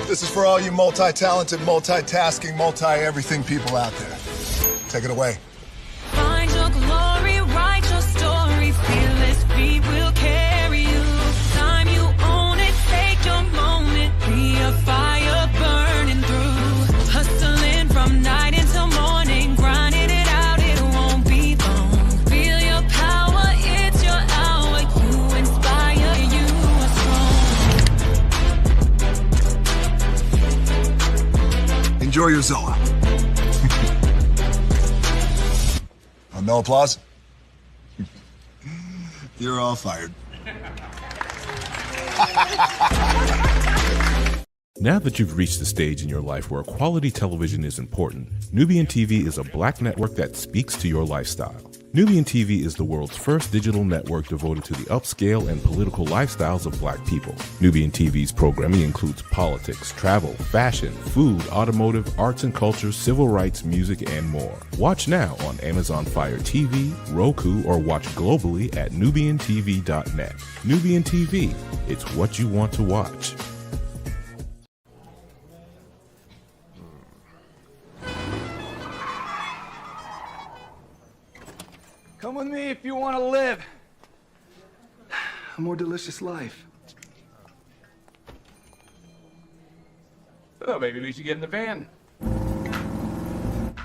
This is for all you multi-talented, multitasking, multi-everything people out there. Take it away. Find your glory, write your story, fearless feet will carry you. Time you own it, take your moment, be a fire burning through. Hustling from night until morning, grinding it out, it won't be long. Feel your power, it's your hour, you inspire, you are strong. Enjoy your Zoa. No applause? You're all fired. Now that you've reached the stage in your life where quality television is important, Nubian TV is a black network that speaks to your lifestyle. Nubian TV is the world's first digital network devoted to the upscale and political lifestyles of black people. Nubian TV's programming includes politics, travel, fashion, food, automotive, arts and culture, civil rights, music, and more. Watch now on Amazon Fire TV, Roku, or watch globally at nubiantv.net. Nubian TV, it's what you want to watch. Come with me if you want to live a more delicious life. Oh, maybe we should get in the van.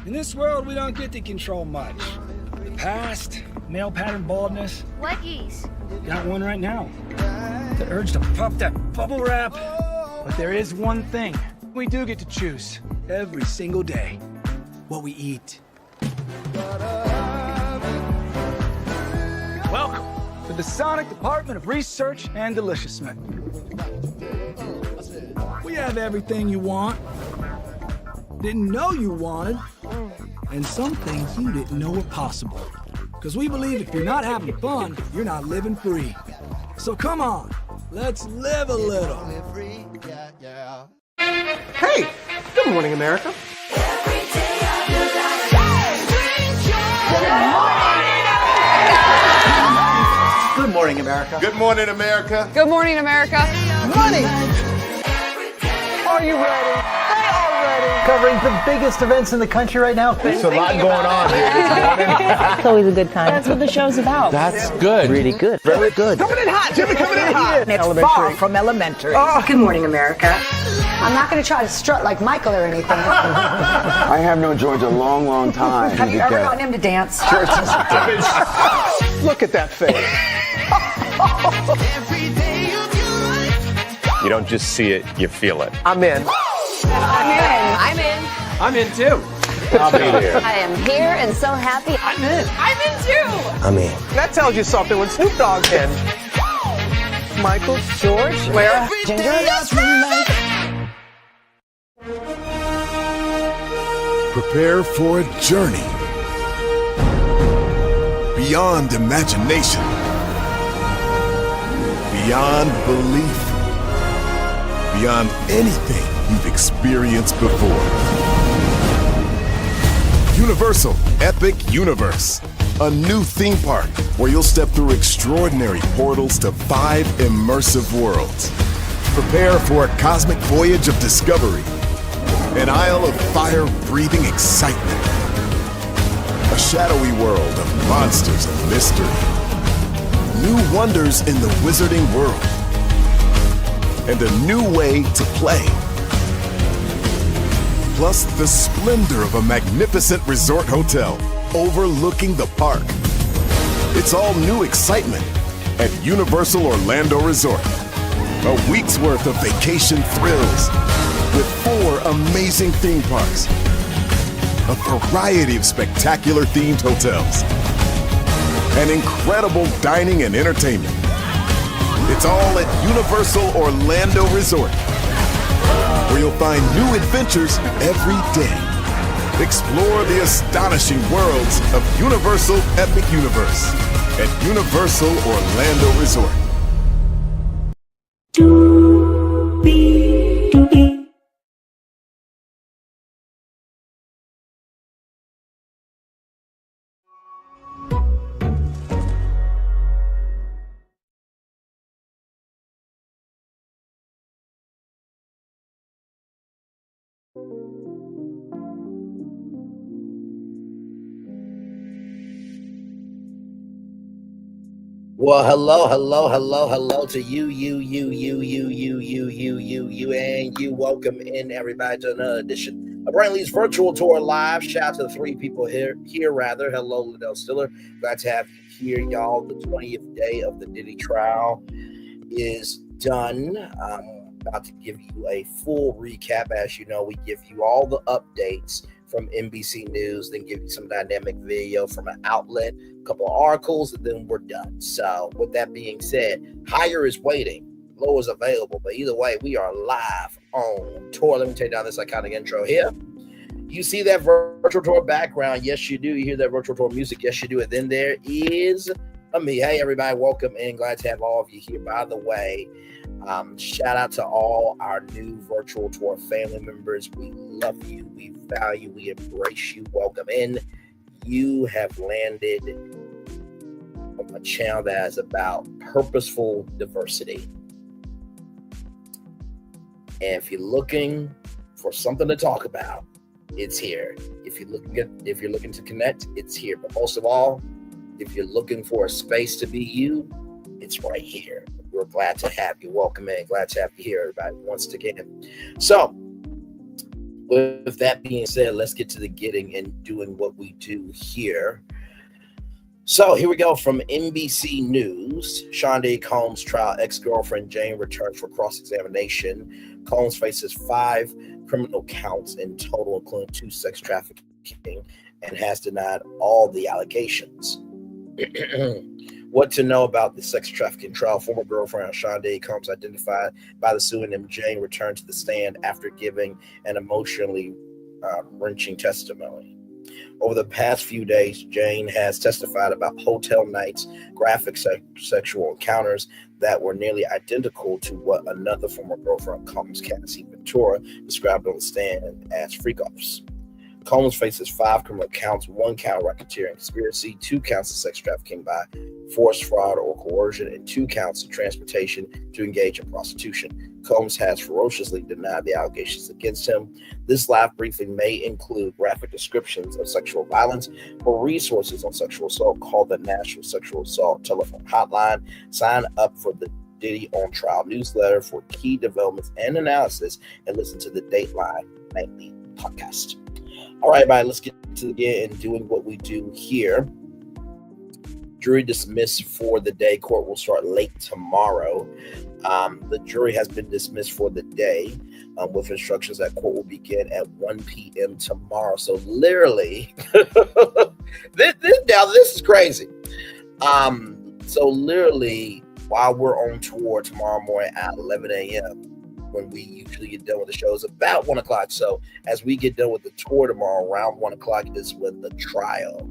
In this world, we don't get to control much. The past, male pattern baldness. What geese? Got one right now. The urge to puff that bubble wrap. But there is one thing we do get to choose every single day: what we eat. Welcome to the Sonic Department of Research and Deliciousment. We have everything you want, didn't know you wanted, and some things you didn't know were possible. Because we believe if you're not having fun, you're not living free. So come on, let's live a little. Hey, good morning, America. Good morning, America. Good morning, America. Good morning, America. Money! Are you ready? They are ready. Covering the biggest events in the country right now. There's a lot going on here this morning. It's always a good time. That's what the show's about. That's good. Really good. Very good. Coming in hot. Jimmy coming in hot. It's far from elementary. Oh. Good morning, America. I'm not going to try to strut like Michael or anything. I have known George a long, long time. Have you ever gotten him to dance? Look at that face. You don't just see it, you feel it. I'm in. I'm in. I'm in. I'm in too. I'll be there. I am here and so happy. I'm in. I'm in too. I'm in. That tells you something when Snoop Dogg's in. Michael, George, Lara, Ginger. Prepare for a journey beyond imagination, beyond belief, beyond anything you've experienced before. Universal Epic Universe, a new theme park where you'll step through extraordinary portals to 5 immersive worlds. Prepare for a cosmic voyage of discovery, an isle of fire-breathing excitement, a shadowy world of monsters and mystery, new wonders in the wizarding world, and a new way to play. Plus the splendor of a magnificent resort hotel overlooking the park. It's all new excitement at Universal Orlando Resort. A week's worth of vacation thrills with 4 amazing theme parks, a variety of spectacular themed hotels, and incredible dining and entertainment. It's all at Universal Orlando Resort, where you'll find new adventures every day. Explore the astonishing worlds of Universal Epic Universe at Universal Orlando Resort. Well, hello to you, and you. Welcome in, everybody, to another edition of Brantley's Virtual Tour Live. Shout out to the three people here. Hello, Liddell Stiller. Glad to have you here, y'all. The 20th day of the Diddy trial is done. I'm about to give you a full recap. As you know, we give you all the updates from NBC News, then give you some dynamic video from an outlet, a couple of articles, and then we're done. So with that being said, higher is waiting, low is available, but either way, we are live on tour. Let me take down this iconic intro here. You see that virtual tour background? Yes, you do. You hear that virtual tour music? Yes, you do. And then there is me. Hey, everybody, welcome in. Glad to have all of you here. By the way, shout out to all our new virtual tour family members. We love you, we value, we embrace you. Welcome in. You have landed on a channel that is about purposeful diversity. And if you're looking for something to talk about, it's here. If you're looking to connect, it's here. But most of all, if you're looking for a space to be you, it's right here. We're glad to have you. Welcome in. Glad to have you here, everybody, once again. So, with that being said, let's get to the getting and doing what we do here. So, here we go from NBC News. Shonda Combs' trial. Ex-girlfriend Jane returns for cross-examination. Combs faces 5 criminal counts in total, including 2 sex trafficking, and has denied all the allegations. What to know about the sex trafficking trial? Former girlfriend Shonda Combs, identified by the pseudonym Jane, returned to the stand after giving an emotionally wrenching testimony. Over the past few days, Jane has testified about hotel nights, graphic sexual encounters that were nearly identical to what another former girlfriend, Combs, Cassie Ventura, described on the stand as freak-offs. Combs faces 5 criminal counts, 1 count racketeering conspiracy, 2 counts of sex trafficking by force, fraud, or coercion, and 2 counts of transportation to engage in prostitution. Combs has ferociously denied the allegations against him. This live briefing may include graphic descriptions of sexual violence. For resources on sexual assault, call the National Sexual Assault Telephone Hotline. Sign up for the Diddy on Trial newsletter for key developments and analysis, and listen to the Dateline Nightly podcast. All right, everybody, let's get to the get and doing what we do here. Jury dismissed for the day. Court will start late tomorrow. The jury has been dismissed for the day with instructions that court will begin at 1 p.m. tomorrow. So literally, this is crazy. So literally, while we're on tour tomorrow morning at 11 a.m., when we usually get done with the shows about 1 o'clock. So as we get done with the tour tomorrow, around 1 o'clock is when the trial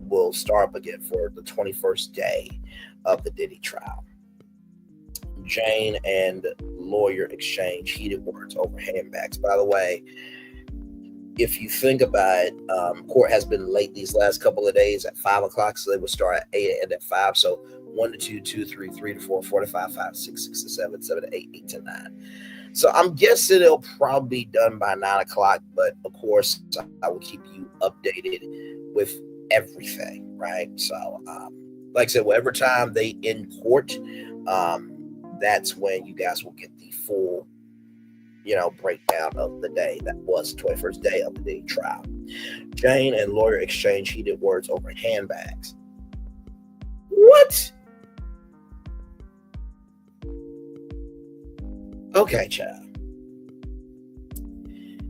will start up again for the 21st day of the Diddy trial. Jane and lawyer exchange heated words over handbags. By the way, if you think about it, court has been late these last couple of days at 5 o'clock, so they would start at 8 and at 5. So 1 to 2, 2 to 3, 3 to 4, 4 to 5, 5 to 6, 6 to 7, 7 to 8, 8 to 9. So I'm guessing it'll probably be done by 9 o'clock, but of course I will keep you updated with everything, right? So like I said, whatever time they end court, that's when you guys will get the full breakdown of the day that was the 21st day of the Diddy trial. Jane and lawyer exchange heated words over handbags. What? Okay, child.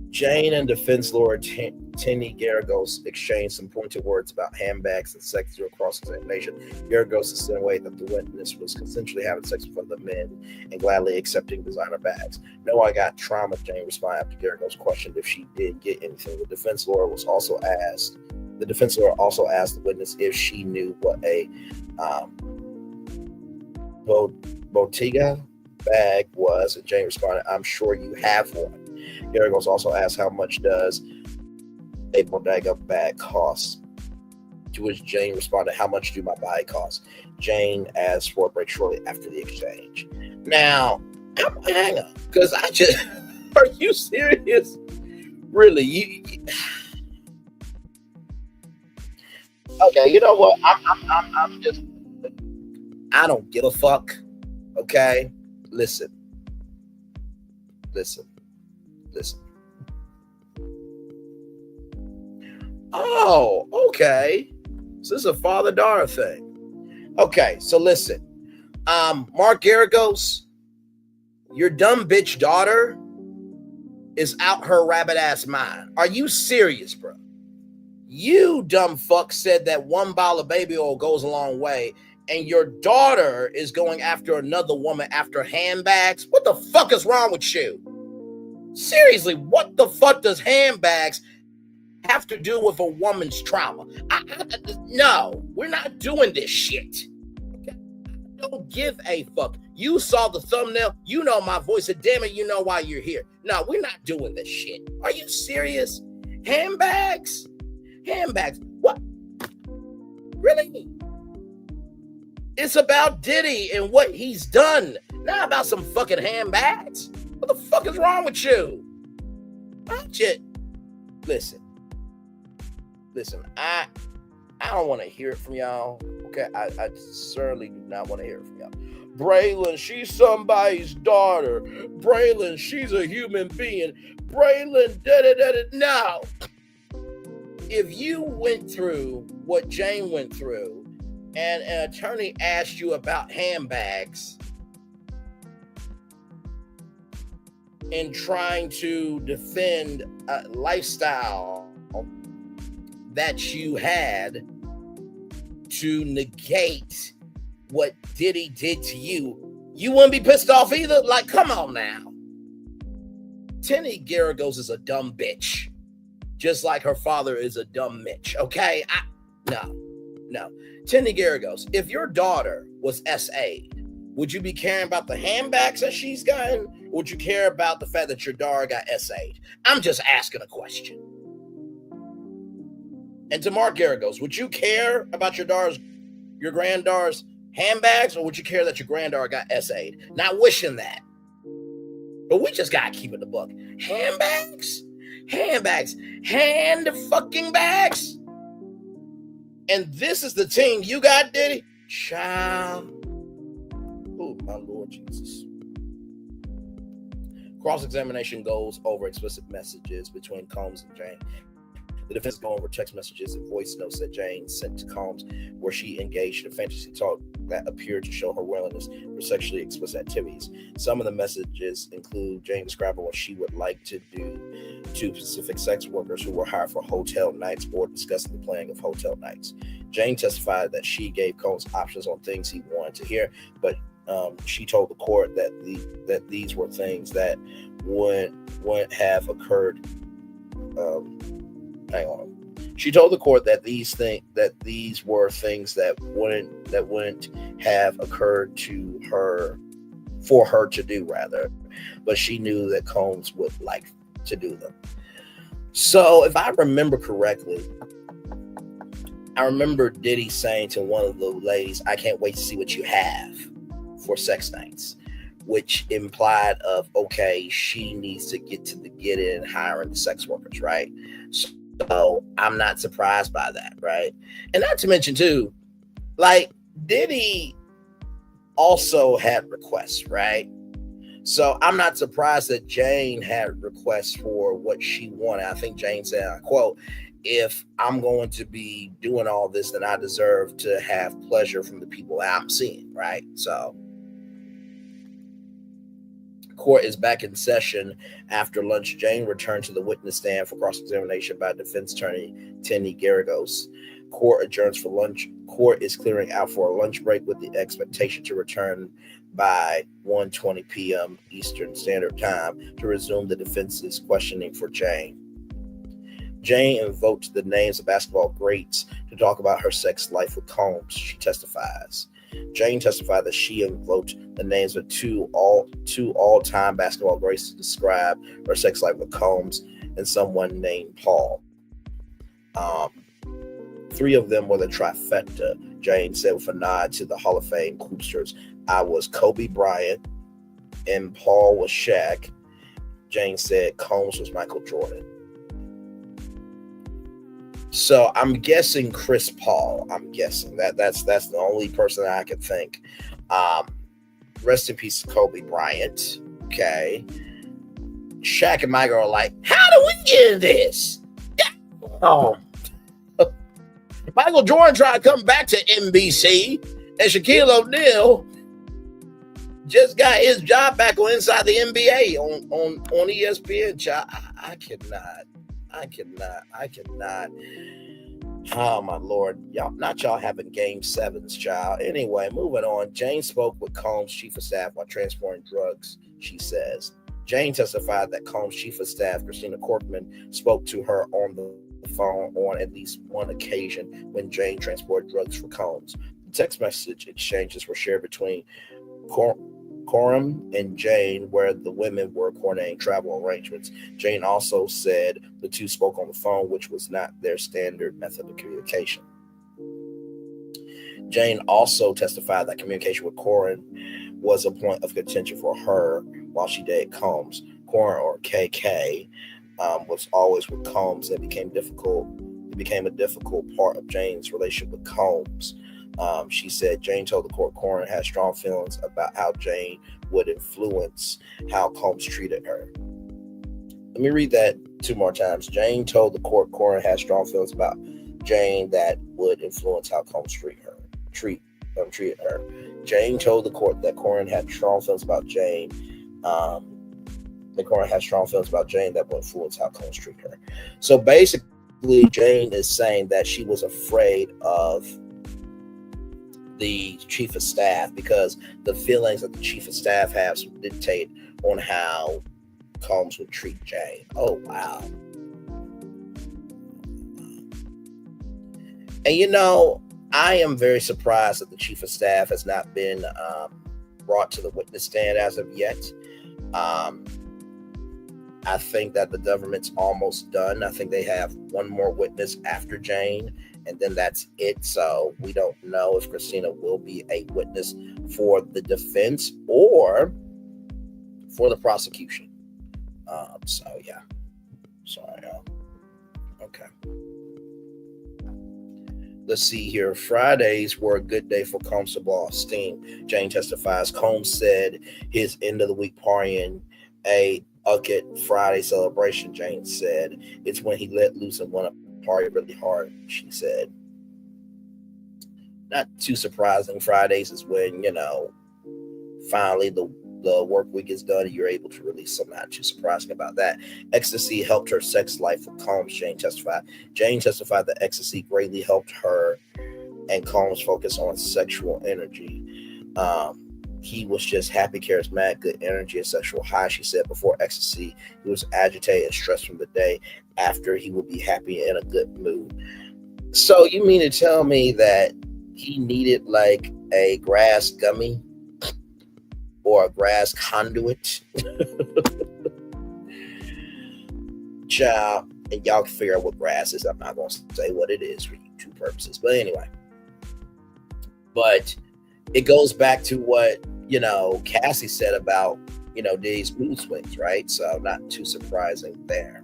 Jane and defense lawyer Tenny Garagos exchanged some pointed words about handbags and sex during cross-examination. Garagos insinuated that the witness was consensually having sex with other men and gladly accepting designer bags. No, I got trauma, Jane responded after Garagos questioned if she did get anything. The defense lawyer also asked the witness if she knew what a Bottega bag was, and Jane responded, "I'm sure you have one." Garagos also asked, "How much does a Bottega bag cost?" To which Jane responded, "How much do my bag cost?" Jane asked for a break shortly after the exchange. Now, hang on, because I just Are you serious? Really? Okay, you know what? I'm just. I don't give a fuck. Okay, listen. Oh, okay. So this is a father-daughter thing. Okay, so listen. Mark Garagos, your dumb bitch daughter is out her rabbit ass mind. Are you serious, bro? You dumb fuck said that one bottle of baby oil goes a long way, and your daughter is going after another woman after handbags? What the fuck is wrong with you? Seriously, what the fuck does handbags have to do with a woman's trauma? No, we're not doing this shit. Okay? I don't give a fuck. You saw the thumbnail. You know my voice. And damn it, you know why you're here. No, we're not doing this shit. Are you serious? Handbags? Handbags? What? Really? It's about Diddy and what he's done. Not about some fucking handbags. What the fuck is wrong with you? Listen, I don't want to hear it from y'all. Okay, I certainly do not want to hear it from y'all. Braylon, she's somebody's daughter. Braylon, she's a human being. Braylon, da-da-da-da. No. If you went through what Jane went through and an attorney asked you about handbags and trying to defend a lifestyle that you had to negate what Diddy did to you, you wouldn't be pissed off either? Like, come on now. Tenny Garagos is a dumb bitch, just like her father is a dumb Mitch, okay? No. Tenny Garagos, if your daughter was SA'd, would you be caring about the handbags that she's gotten? Or would you care about the fact that your daughter got SA'd? I'm just asking a question. And to Mark Garagos, would you care about your granddaughter's handbags, or would you care that your granddaughter got SA'd? Not wishing that. But we just gotta keep it the book. Handbags? Hand fucking bags? And this is the team you got, Diddy? Child. Oh, my Lord Jesus. Cross-examination goes over explicit messages between Combs and Jane. The defense go over text messages and voice notes that Jane sent to Combs, where she engaged in fantasy talk that appeared to show her willingness for sexually explicit activities. Some of the messages include Jane describing what she would like to do to specific sex workers who were hired for hotel nights, or discussing the planning of hotel nights. Jane testified that she gave Combs options on things he wanted to hear, but she told the court that these were things that wouldn't have occurred. She told the court that these were things that wouldn't have occurred to her, for her to do rather, but she knew that Combs would like to do them. So if I remember correctly, I remember Diddy saying to one of the ladies, "I can't wait to see what you have for sex nights," which implied of, okay, she needs to get in and hiring the sex workers, right? So I'm not surprised by that, right? And not to mention too, like, Diddy also had requests, right? So I'm not surprised that Jane had requests for what she wanted. I think Jane said, I quote, "If I'm going to be doing all this, then I deserve to have pleasure from the people that I'm seeing," right? So court is back in session after lunch. Jane returned to the witness stand for cross-examination by defense attorney Tenny Garagos. Court adjourns for lunch. Court is clearing out for a lunch break with the expectation to return by 1:20 p.m. Eastern Standard Time to resume the defense's questioning for Jane. Jane invoked the names of basketball greats to talk about her sex life with Combs. She testifies. Jane testified that she invoked the names of two all-time basketball greats to describe her sex life with Combs and someone named Paul. Three of them were the trifecta. Jane said with a nod to the Hall of Fame hoopsters, "I was Kobe Bryant, and Paul was Shaq." Jane said Combs was Michael Jordan. So I'm guessing Chris Paul. I'm guessing that's the only person that I could think. Rest in peace to Kobe Bryant. Okay. Shaq and Michael are like, how do we get in this? Oh. Michael Jordan tried to come back to NBC, and Shaquille O'Neal just got his job back on Inside the NBA on ESPN. Child, I cannot. Oh my Lord, y'all having game sevens, child. Anyway, moving on. Jane spoke with Combs' chief of staff while transporting drugs. She says Jane testified that Combs' chief of staff, Christina Corkman, spoke to her on the phone on at least one occasion when Jane transported drugs for Combs. The text message exchanges were shared between Coram and Jane, where the women were coordinating travel arrangements. Jane also said the two spoke on the phone, which was not their standard method of communication. Jane also testified that communication with Coram was a point of contention for her while she dated Combs. Coram, or KK, was always with Combs and became a difficult part of Jane's relationship with Combs. She said Jane told the court Coram had strong feelings about how Jane would influence how Combs treated her. Let me read that 2 more times. Jane told the court Coram had strong feelings about Jane that would influence how Combs treated her. Jane told the court that Coram had strong feelings about Jane. That Coram had strong feelings about Jane that would influence how Combs treated her. So basically, Jane is saying that she was afraid of the chief of staff because the feelings that the chief of staff has dictate on how Combs would treat Jane. Oh, wow. And I am very surprised that the chief of staff has not been brought to the witness stand as of yet. I think that the government's almost done. I think they have one more witness after Jane, and then that's it. So we don't know if Christina will be a witness for the defense or for the prosecution. So yeah. Sorry, y'all. Okay. Let's see here. Fridays were a good day for Combs to blow off steam. Jane testifies. Combs said his end of the week partying a Ucket Friday celebration. Jane said it's when he let loose and went up party really hard. She said, not too surprising. Fridays is when finally the work week is done and you're able to release something. Not too surprising about that. Ecstasy helped her sex life with Combs, Jane testified. Jane testified that ecstasy greatly helped her and Combs focus on sexual energy. He was just happy, charismatic, good energy, and sexual high. She said before ecstasy, he was agitated and stressed from the day. After, he would be happy and in a good mood. So you mean to tell me that he needed like a grass gummy or a grass conduit? Child, and y'all can figure out what grass is. I'm not going to say what it is for YouTube purposes. But anyway. But it goes back to what Cassie said about Diddy's mood swings, right? So not too surprising there.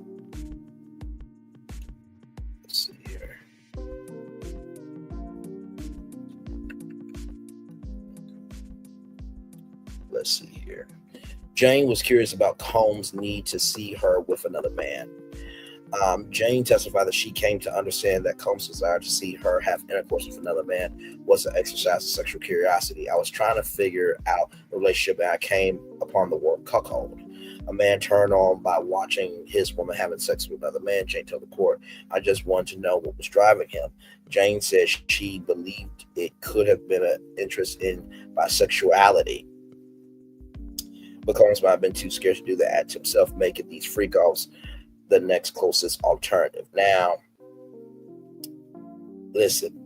Let's see here. Jane was curious about Combs' need to see her with another man. Jane testified that she came to understand that Combs' desire to see her have intercourse with another man was an exercise of sexual curiosity. I was trying to figure out the relationship, and I came upon the word cuckold. A man turned on by watching his woman having sex with another man, Jane told the court. I just wanted to know what was driving him. Jane said she believed it could have been an interest in bisexuality, but Combs might have been too scared to do the act himself, making these freak-offs the next closest alternative. Now, listen,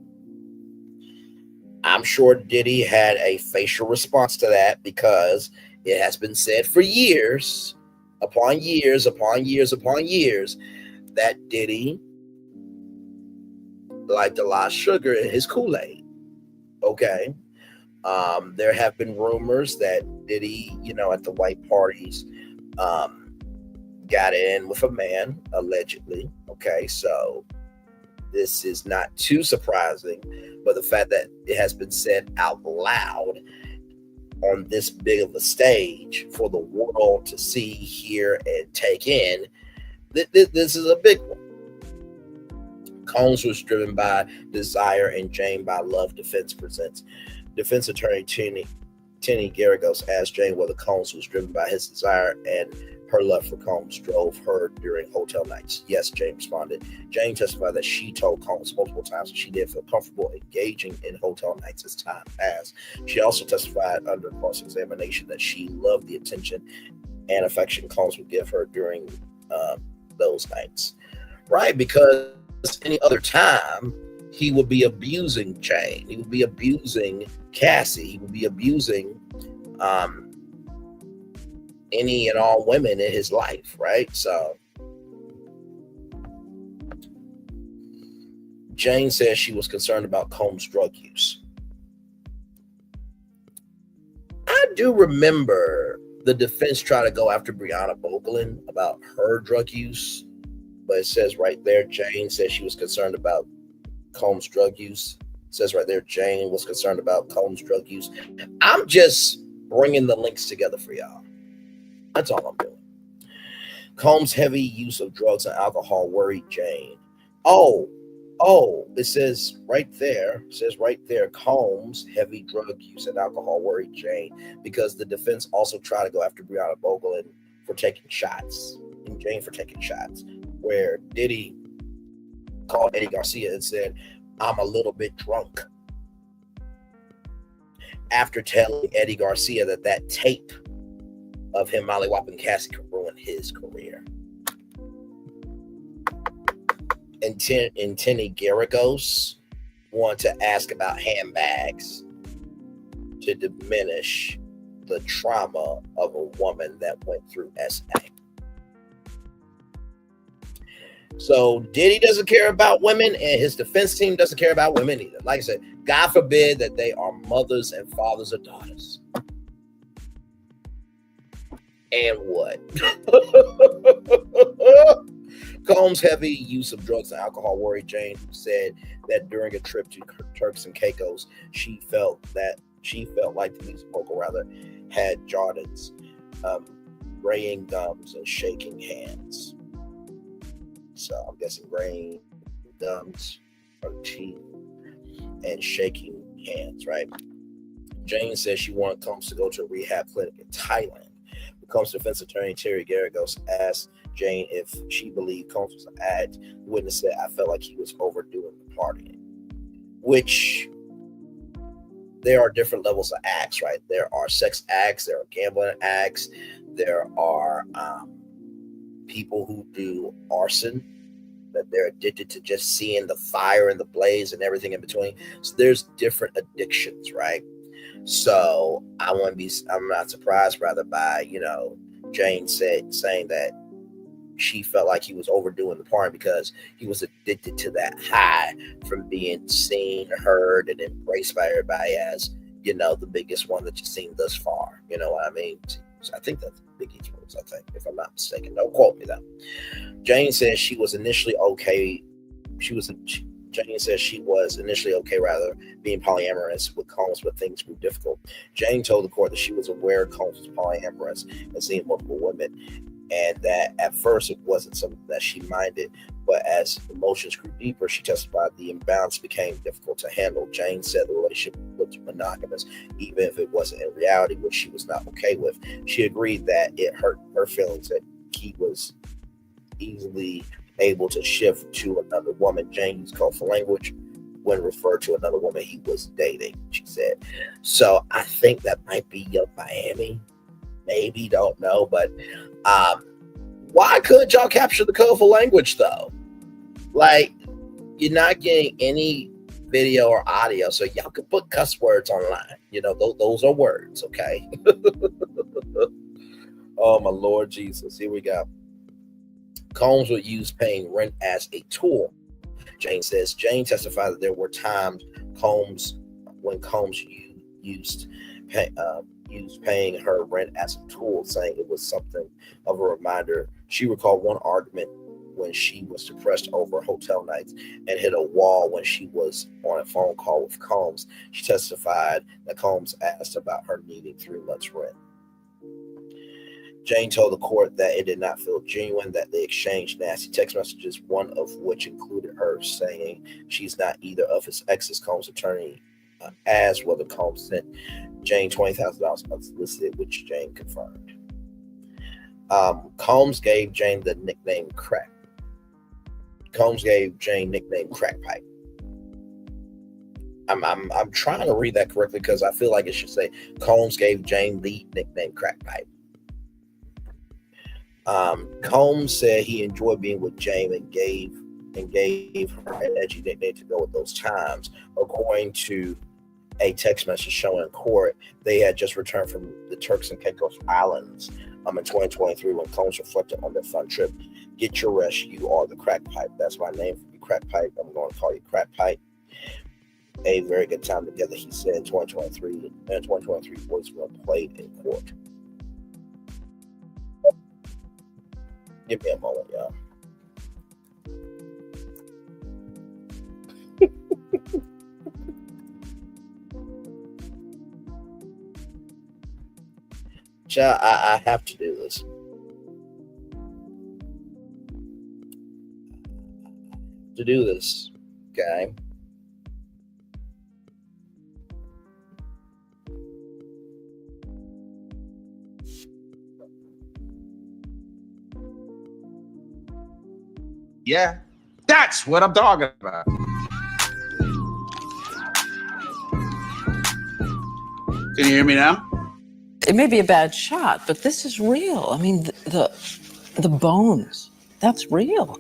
I'm sure Diddy had a facial response to that because it has been said for years upon years upon years upon years that Diddy liked a lot of sugar in his Kool-Aid. Okay. There have been rumors that Diddy, at the white parties, got in with a man, allegedly. Okay, so this is not too surprising, but the fact that it has been said out loud on this big of a stage for the world to see, hear, and take in, this is a big one. Combs was driven by desire and Jane by love. Defense presents. Defense attorney Tinny Garagos asked Jane whether Combs was driven by his desire and her love for Combs drove her during hotel nights. Yes, Jane responded. Jane testified that she told Combs multiple times that she did feel comfortable engaging in hotel nights as time passed. She also testified under cross-examination that she loved the attention and affection Combs would give her during those nights. Right, because any other time, he would be abusing Jane. He would be abusing Cassie. He would be abusing any and all women in his life, right? So Jane says she was concerned about Combs' drug use. I do remember the defense tried to go after Breonna Bogelin about her drug use, but it says right there, Jane says she was concerned about Combs' drug use. It says right there, Jane was concerned about Combs' drug use. I'm just bringing the links together for y'all. That's all I'm doing. Combs' heavy use of drugs and alcohol worried Jane. Oh, it says right there, Combs' heavy drug use and alcohol worried Jane because the defense also tried to go after Breonna Bogelin for taking shots, and Jane for taking shots, where Diddy called Eddie Garcia and said, "I'm a little bit drunk," after telling Eddie Garcia that tape of him mollywopping Cassie could ruin his career. And Tinny Garagos wanted to ask about handbags to diminish the trauma of a woman that went through SA. So Diddy doesn't care about women, and his defense team doesn't care about women either. Like I said, God forbid that they are mothers and fathers or daughters. And what? Combs' heavy use of drugs and alcohol worried Jane, who said that during a trip to Turks and Caicos, she felt like the music vocal had Jordans, graying gums and shaking hands. So I'm guessing graying gums or teeth and shaking hands, right? Jane says she wanted Combs to go to a rehab clinic in Thailand. Combs' defense attorney Terry Garagos asked Jane if she believed Combs was an addict. The witness said, "I felt like he was overdoing the partying," which there are different levels of acts, right? There are sex acts, there are gambling acts, there are people who do arson, that they're addicted to just seeing the fire and the blaze and everything in between. So there's different addictions, right? So I'm not surprised rather by, Jane saying that she felt like he was overdoing the party because he was addicted to that high from being seen, heard, and embraced by everybody as, the biggest one that you've seen thus far. You know what I mean? So I think that's Biggie's words, if I'm not mistaken. Don't quote me though. Jane says she was initially okay. Jane says she was initially okay, being polyamorous with Combs, but things grew difficult. Jane told the court that she was aware Combs was polyamorous and seeing multiple women, and that at first it wasn't something that she minded, but as emotions grew deeper, she testified the imbalance became difficult to handle. Jane said the relationship was monogamous, even if it wasn't in reality, which she was not okay with. She agreed that it hurt her feelings that he was easily able to shift to another woman. Jane used colorful language when referred to another woman he was dating, she said. So I think that might be Young Miami. Maybe, don't know. But why couldn't y'all capture the colorful language though? Like, you're not getting any video or audio, so y'all could put cuss words online. Those are words, okay? Oh my Lord Jesus. Here we go. Combs would use paying rent as a tool, Jane says. Jane testified that there were times when Combs used used paying her rent as a tool, saying it was something of a reminder. She recalled one argument when she was depressed over hotel nights and hit a wall when she was on a phone call with Combs. She testified that Combs asked about her needing 3 months' rent. Jane told the court that it did not feel genuine, that they exchanged nasty text messages, one of which included her saying she's not either of his exes. Combs' attorney asked whether Combs sent Jane $20,000 unsolicited, which Jane confirmed. Combs gave Jane the nickname Crack. Combs gave Jane nickname Crack Pipe. I'm trying to read that correctly because I feel like it should say Combs gave Jane the nickname Crack Pipe. Combs said he enjoyed being with Jane and gave her an edgy nickname to go with those times. According to a text message shown in court, they had just returned from the Turks and Caicos Islands in 2023 when Combs reflected on their fun trip. Get your rest, you are the Crack Pipe. That's my name for you, Crack Pipe. I'm going to call you Crack Pipe. A very good time together, he said. 2023 and 2023 voice were played in court. Give me a moment, y'all. Child, I have to do this. Okay. Yeah, that's what I'm talking about. Can you hear me now? It may be a bad shot, but this is real. I mean, the bones, that's real.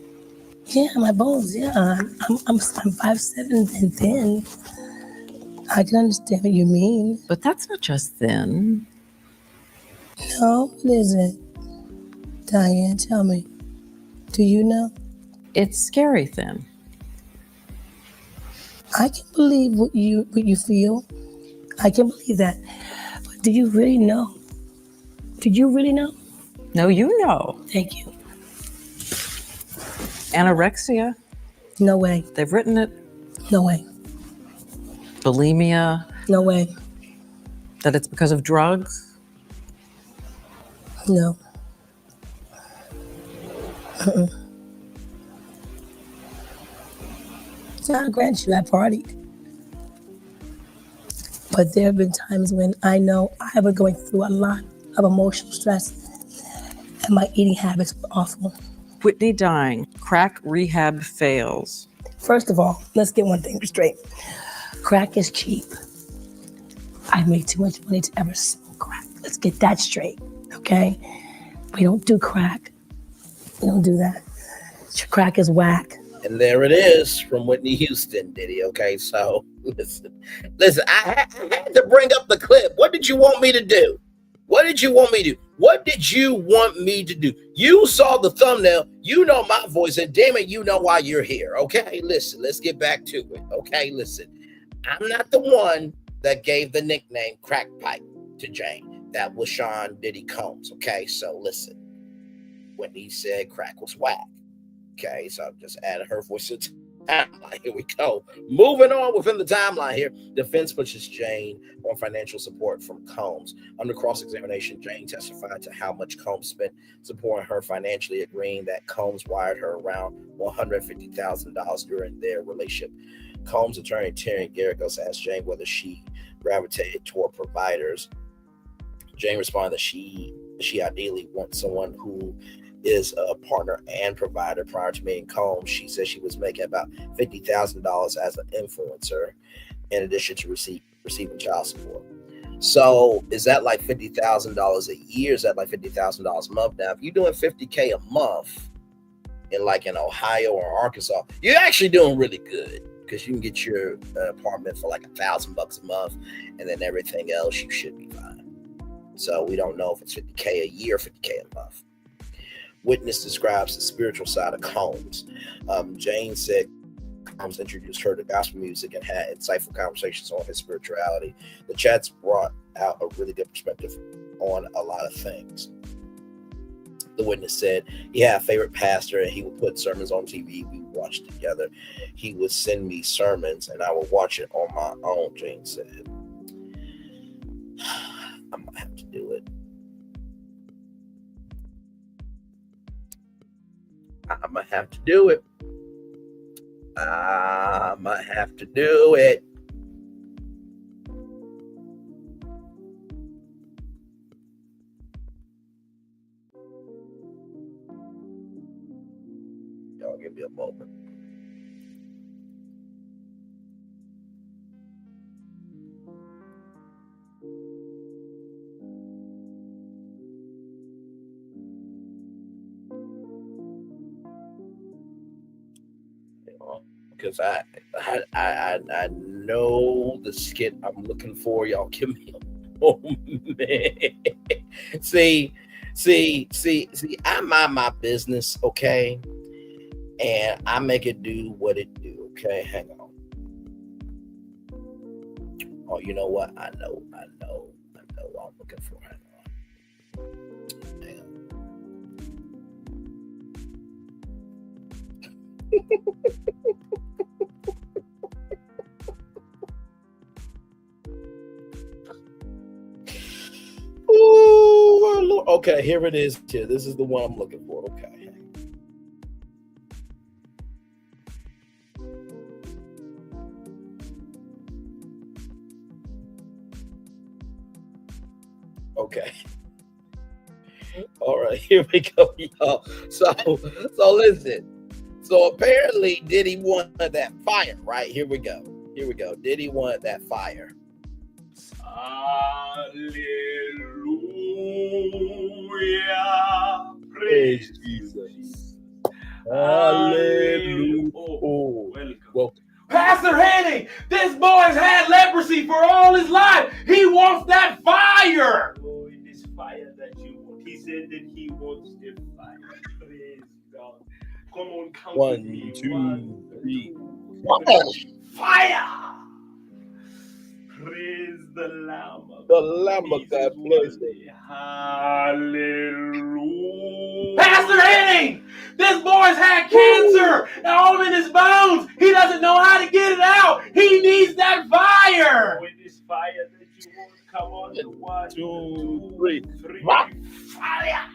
Yeah, my bones, yeah. I'm 5'7" and thin. I can understand what you mean. But that's not just thin. No, what is it? Diane, tell me. Do you know? It's scary thin. I can believe what you feel. I can believe that. But do you really know? Do you really know? No, you know. Thank you. Anorexia. No way. They've written it. No way. Bulimia. No way. That it's because of drugs. No. I'll grant you, I partied. But there have been times when I know I was going through a lot of emotional stress and my eating habits were awful. Whitney dying. Crack rehab fails. First of all, let's get one thing straight. Crack is cheap. I make too much money to ever smoke crack. Let's get that straight, okay? We don't do crack. We don't do that. Crack is whack. And there it is from Whitney Houston, Diddy. Okay, so listen. I had to bring up the clip. What did you want me to do? What did you want me to do? What did you want me to do? You saw the thumbnail. You know my voice, and damn it, you know why you're here. Okay, listen. Let's get back to it. Okay, listen. I'm not the one that gave the nickname Crack Pipe to Jane. That was Sean Diddy Combs. Okay, so listen. When he said crack was whack. Okay, so I've just added her voice to the timeline. Here we go. Moving on within the timeline here. Defense pushes Jane on financial support from Combs. Under cross-examination, Jane testified to how much Combs spent supporting her financially, agreeing that Combs wired her around $150,000 during their relationship. Combs' attorney, Terry Garagos, asked Jane whether she gravitated toward providers. Jane responded that she ideally wants someone who is a partner and provider. Prior to meeting Combs, she said she was making about $50,000 as an influencer, in addition to receiving child support. So is that like $50,000 a year? Is that like $50,000 a month? Now, if you're doing $50K a month in Ohio or Arkansas, you're actually doing really good, because you can get your apartment for like $1,000 a month, and then everything else you should be fine. So we don't know if it's $50K a year or $50K a month. Witness describes the spiritual side of Combs. Jane said Combs introduced her to gospel music and had insightful conversations on his spirituality. The chats brought out a really good perspective on a lot of things. The witness said he had a favorite pastor and he would put sermons on TV. We would watch it together. He would send me sermons and I would watch it on my own. Jane said, I might have to do it. I might have to do it. I might have to do it. Y'all give me a moment. Because I know the skit I'm looking for. Y'all give me a moment. See, I mind my business, okay? And I make it do what it do, okay? Hang on. Oh, you know what? I know what I'm looking for. Hang on. Ooh, okay, here it is. Here, this is the one I'm looking for. Okay. Okay. All right, here we go, y'all. So listen. So apparently Diddy wanted that fire, right? Here we go. Diddy wanted that fire. Hallelujah. Praise Jesus. Hallelujah. Oh, welcome. Pastor Henning, this boy's had leprosy for all his life. He wants that fire. Oh, it is fire that you want. He said that he wants the fire. Praise God. Come on, count with me. 1, 2, 3. Fire! Praise the Lamb of God. Bless him. Hallelujah. Pastor Henning, this boy's had cancer and all in his bones. He doesn't know how to get it out. He needs that fire. Oh, it is fire that you want. Come on. 1, 2, 3. Fire.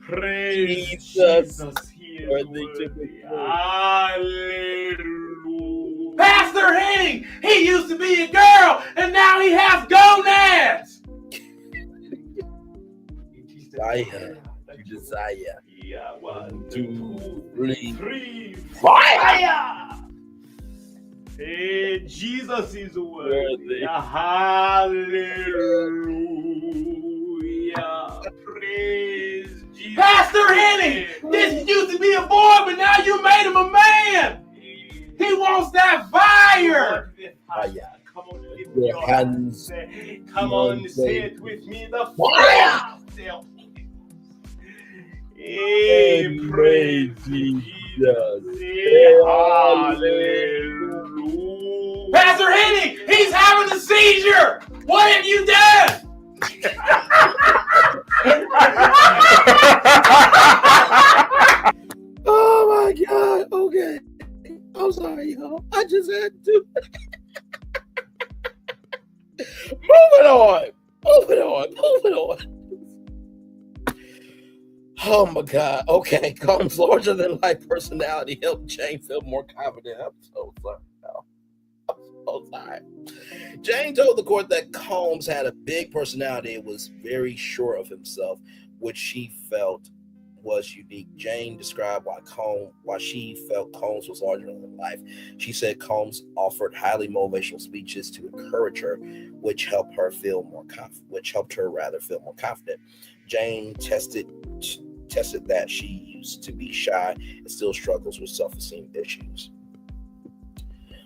Praise Jesus. He is worthy. Hallelujah. Pastor Henning, he used to be a girl and now he has gonads. Desire. Yeah, 1, 2, 3. Fire! Hey, Jesus is worthy. Hallelujah. Praise Jesus. Pastor Henning, this used to be a boy, but now you made him a man. He wants that fire. Fire. Come on, lift Your hands. Come on, say it with me. The fire. Hey, praise Jesus. Hallelujah. Pastor Henning, he's having a seizure. What have you done? Oh my God. Okay. I'm sorry, y'all. I just had to. Moving on. Oh my God. Okay. Combs' larger than life personality helped Jane feel more confident. I'm so sorry. I'm so sorry. Jane told the court that Combs had a big personality and was very sure of himself, which she felt was unique. Jane described why she felt Combs was larger than life. She said Combs offered highly motivational speeches to encourage her, which helped her feel more confident. Jane tested that she used to be shy and still struggles with self-esteem issues.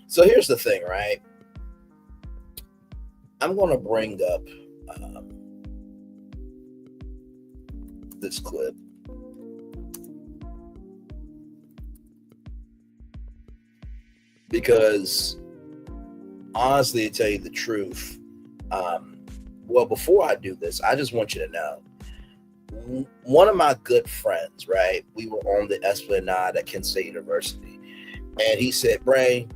So here's the thing, right? I'm going to bring up this clip. Because honestly, to tell you the truth, Well, before I do this, I just want you to know, one of my good friends, right? We were on the Esplanade at Kent State University, and he said, Bray,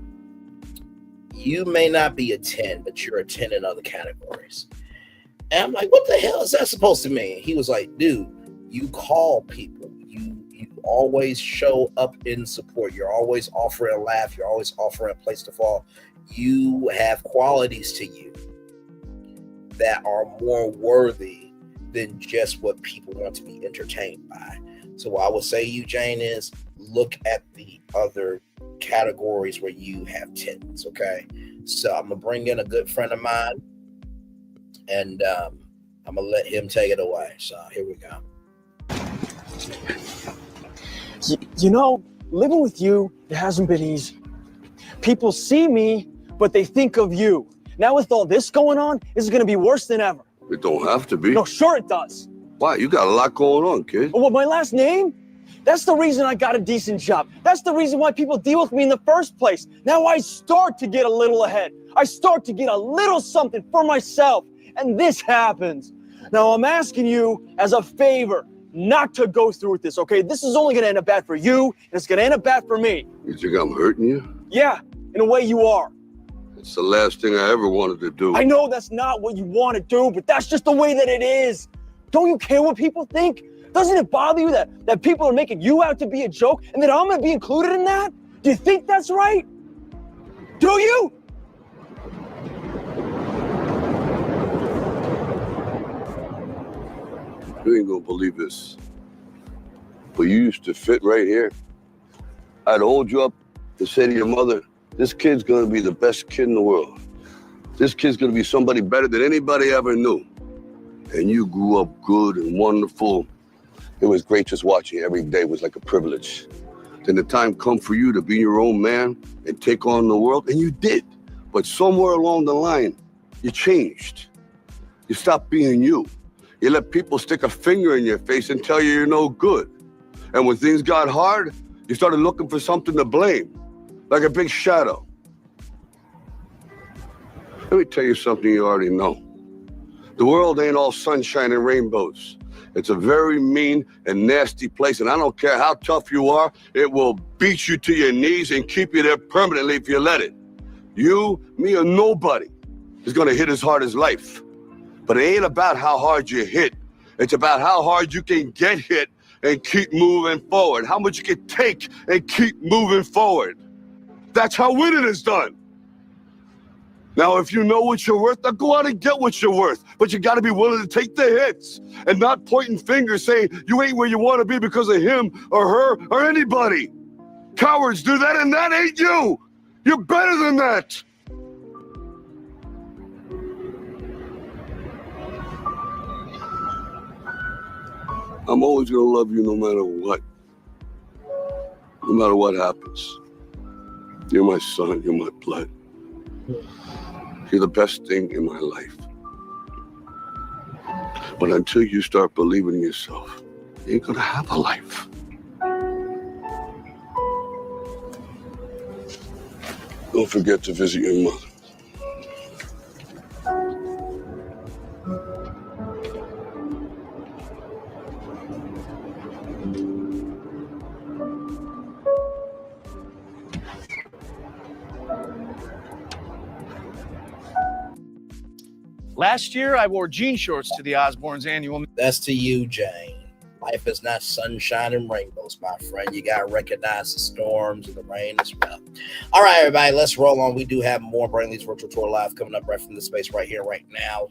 you may not be a 10, but you're a 10 in other categories. And I'm like, what the hell is that supposed to mean? He was like, dude, you call people. You always show up in support. You're always offering a laugh. You're always offering a place to fall. You have qualities to you that are more worthy than just what people want to be entertained by. So what I would say to you, Jane, is look at the other categories where you have 10s, okay? So I'm gonna bring in a good friend of mine, and I'm gonna let him take it away. So here we go. You know, living with you, it hasn't been easy. People see me, but they think of you. Now with all this going on, this is gonna be worse than ever. It don't have to be. No, sure it does. Why? You got a lot going on, kid. Oh, what, my last name? That's the reason I got a decent job. That's the reason why people deal with me in the first place. Now I start to get a little ahead. I start to get a little something for myself. And this happens. Now I'm asking you as a favor not to go through with this, okay? This is only gonna end up bad for you, and it's gonna end up bad for me. You think I'm hurting you? Yeah, in a way you are. It's the last thing I ever wanted to do. I know that's not what you want to do, but that's just the way that it is. Don't you care what people think? Doesn't it bother you that people are making you out to be a joke and that I'm gonna be included in that? Do you think that's right? Do you? You ain't gonna believe this, but you used to fit right here. I'd hold you up and say to your mother, this kid's gonna be the best kid in the world. This kid's gonna be somebody better than anybody ever knew. And you grew up good and wonderful. It was great just watching you every day. It was like a privilege. Then the time come for you to be your own man and take on the world, and you did. But somewhere along the line, you changed. You stopped being you. You let people stick a finger in your face and tell you you're no good. And when things got hard, you started looking for something to blame, like a big shadow. Let me tell you something you already know. The world ain't all sunshine and rainbows. It's a very mean and nasty place, and I don't care how tough you are, it will beat you to your knees and keep you there permanently if you let it. You, me, or nobody is gonna hit as hard as life. But it ain't about how hard you hit. It's about how hard you can get hit and keep moving forward. How much you can take and keep moving forward. That's how winning is done. Now, if you know what you're worth, now go out and get what you're worth. But you gotta be willing to take the hits and not pointing fingers saying you ain't where you wanna be because of him or her or anybody. Cowards do that, and that ain't you. You're better than that. I'm always gonna love you no matter what. No matter what happens. You're my son, you're my blood. You're the best thing in my life. But until you start believing in yourself, you ain't gonna have a life. Don't forget to visit your mother. Last year, I wore jean shorts to the Osbournes' annual. That's to you, Jane. Life is not sunshine and rainbows, my friend. You got to recognize the storms and the rain as well. All right, everybody, let's roll on. We do have more Brainley's Virtual Tour Live coming up right from the space right here, right now.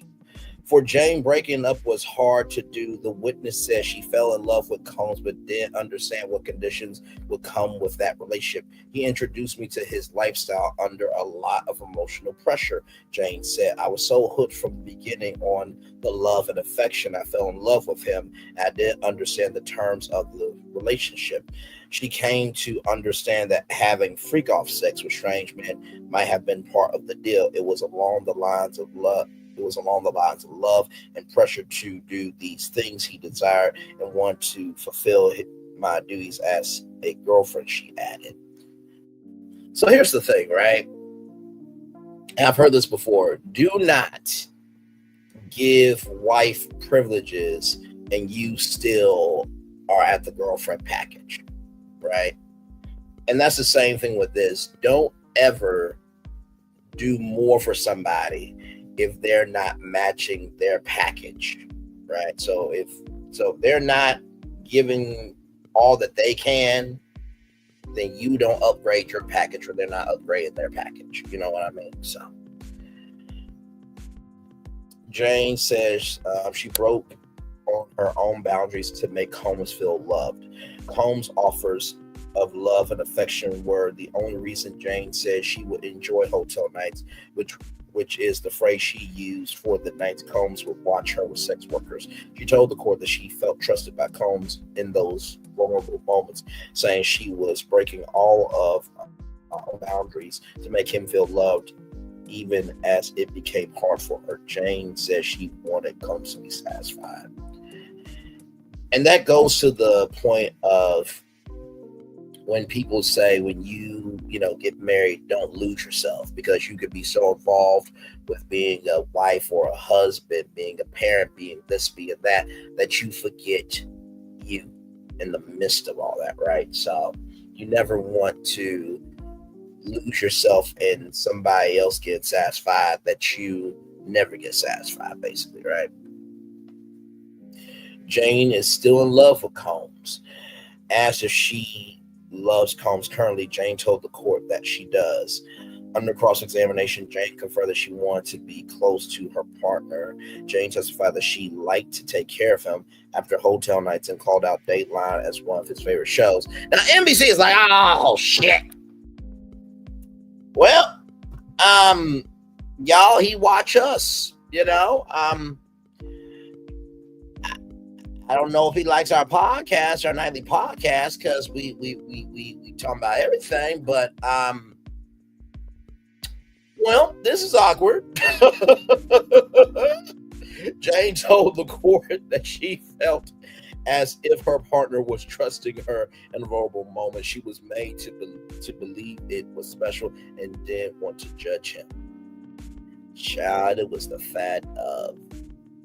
For Jane, breaking up was hard to do. The witness says she fell in love with Combs, but didn't understand what conditions would come with that relationship. He introduced me to his lifestyle under a lot of emotional pressure, Jane said. I was so hooked from the beginning on the love and affection. I fell in love with him. I didn't understand the terms of the relationship. She came to understand that having freak-off sex with strange men might have been part of the deal. It was along the lines of love. It was along the lines of love and pressure to do these things he desired and want to fulfill my duties as a girlfriend, she added. So here's the thing, right? And I've heard this before. Do not give wife privileges and you still are at the girlfriend package, right? And that's the same thing with this. Don't ever do more for somebody if they're not matching their package, right? So if they're not giving all that they can, then you don't upgrade your package, or they're not upgrading their package. You know what I mean? So Jane says she broke on her own boundaries to make Combs feel loved. Combs' offers of love and affection were the only reason Jane said she would enjoy hotel nights, which is the phrase she used for the nights Combs would watch her with sex workers. She told the court that she felt trusted by Combs in those vulnerable moments, saying she was breaking all of her boundaries to make him feel loved, even as it became hard for her. Jane says she wanted Combs to be satisfied. And that goes to the point of when people say, when you get married, don't lose yourself, because you could be so involved with being a wife or a husband, being a parent, being this, being that, that you forget you in the midst of all that, right? So you never want to lose yourself in somebody else getting satisfied that you never get satisfied, basically, right? Jane is still in love with Combs. Asked if she loves Combs currently, Jane told the court that she does. Under cross-examination, Jane confirmed that she wanted to be close to her partner. Jane testified that she liked to take care of him after hotel nights and called out Dateline as one of his favorite shows. Now, NBC is like, oh, shit. Well, y'all, he watch us, I don't know if he likes our podcast, our nightly podcast, because we talk about everything, but well, this is awkward. Jane told the court that she felt as if her partner was trusting her in a vulnerable moment. She was made to believe it was special and didn't want to judge him. Child, it was the fat of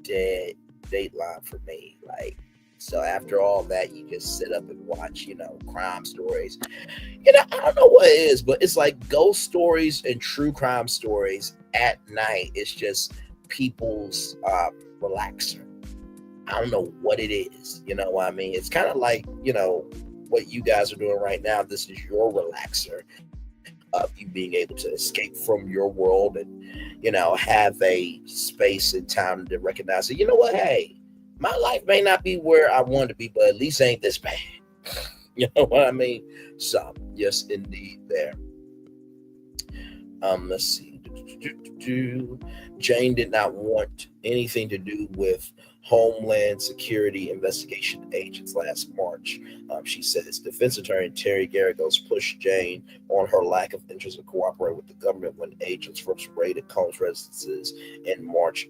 dead Dateline for me. Like, so after all that, you just sit up and watch, crime stories. I don't know what it is, but it's like ghost stories and true crime stories at night. It's just people's relaxer. I don't know what it is. You know what I mean? It's kind of like, what you guys are doing right now. This is your relaxer of you being able to escape from your world and, have a space and time to recognize that, you know what? Hey, my life may not be where I want to be, but at least ain't this bad. You know what I mean? So, yes, indeed, there. Let's see. Jane did not want anything to do with Homeland Security investigation agents last March. She says defense attorney Terry Garagos pushed Jane on her lack of interest in cooperating with the government when agents first raided Combs' residences in March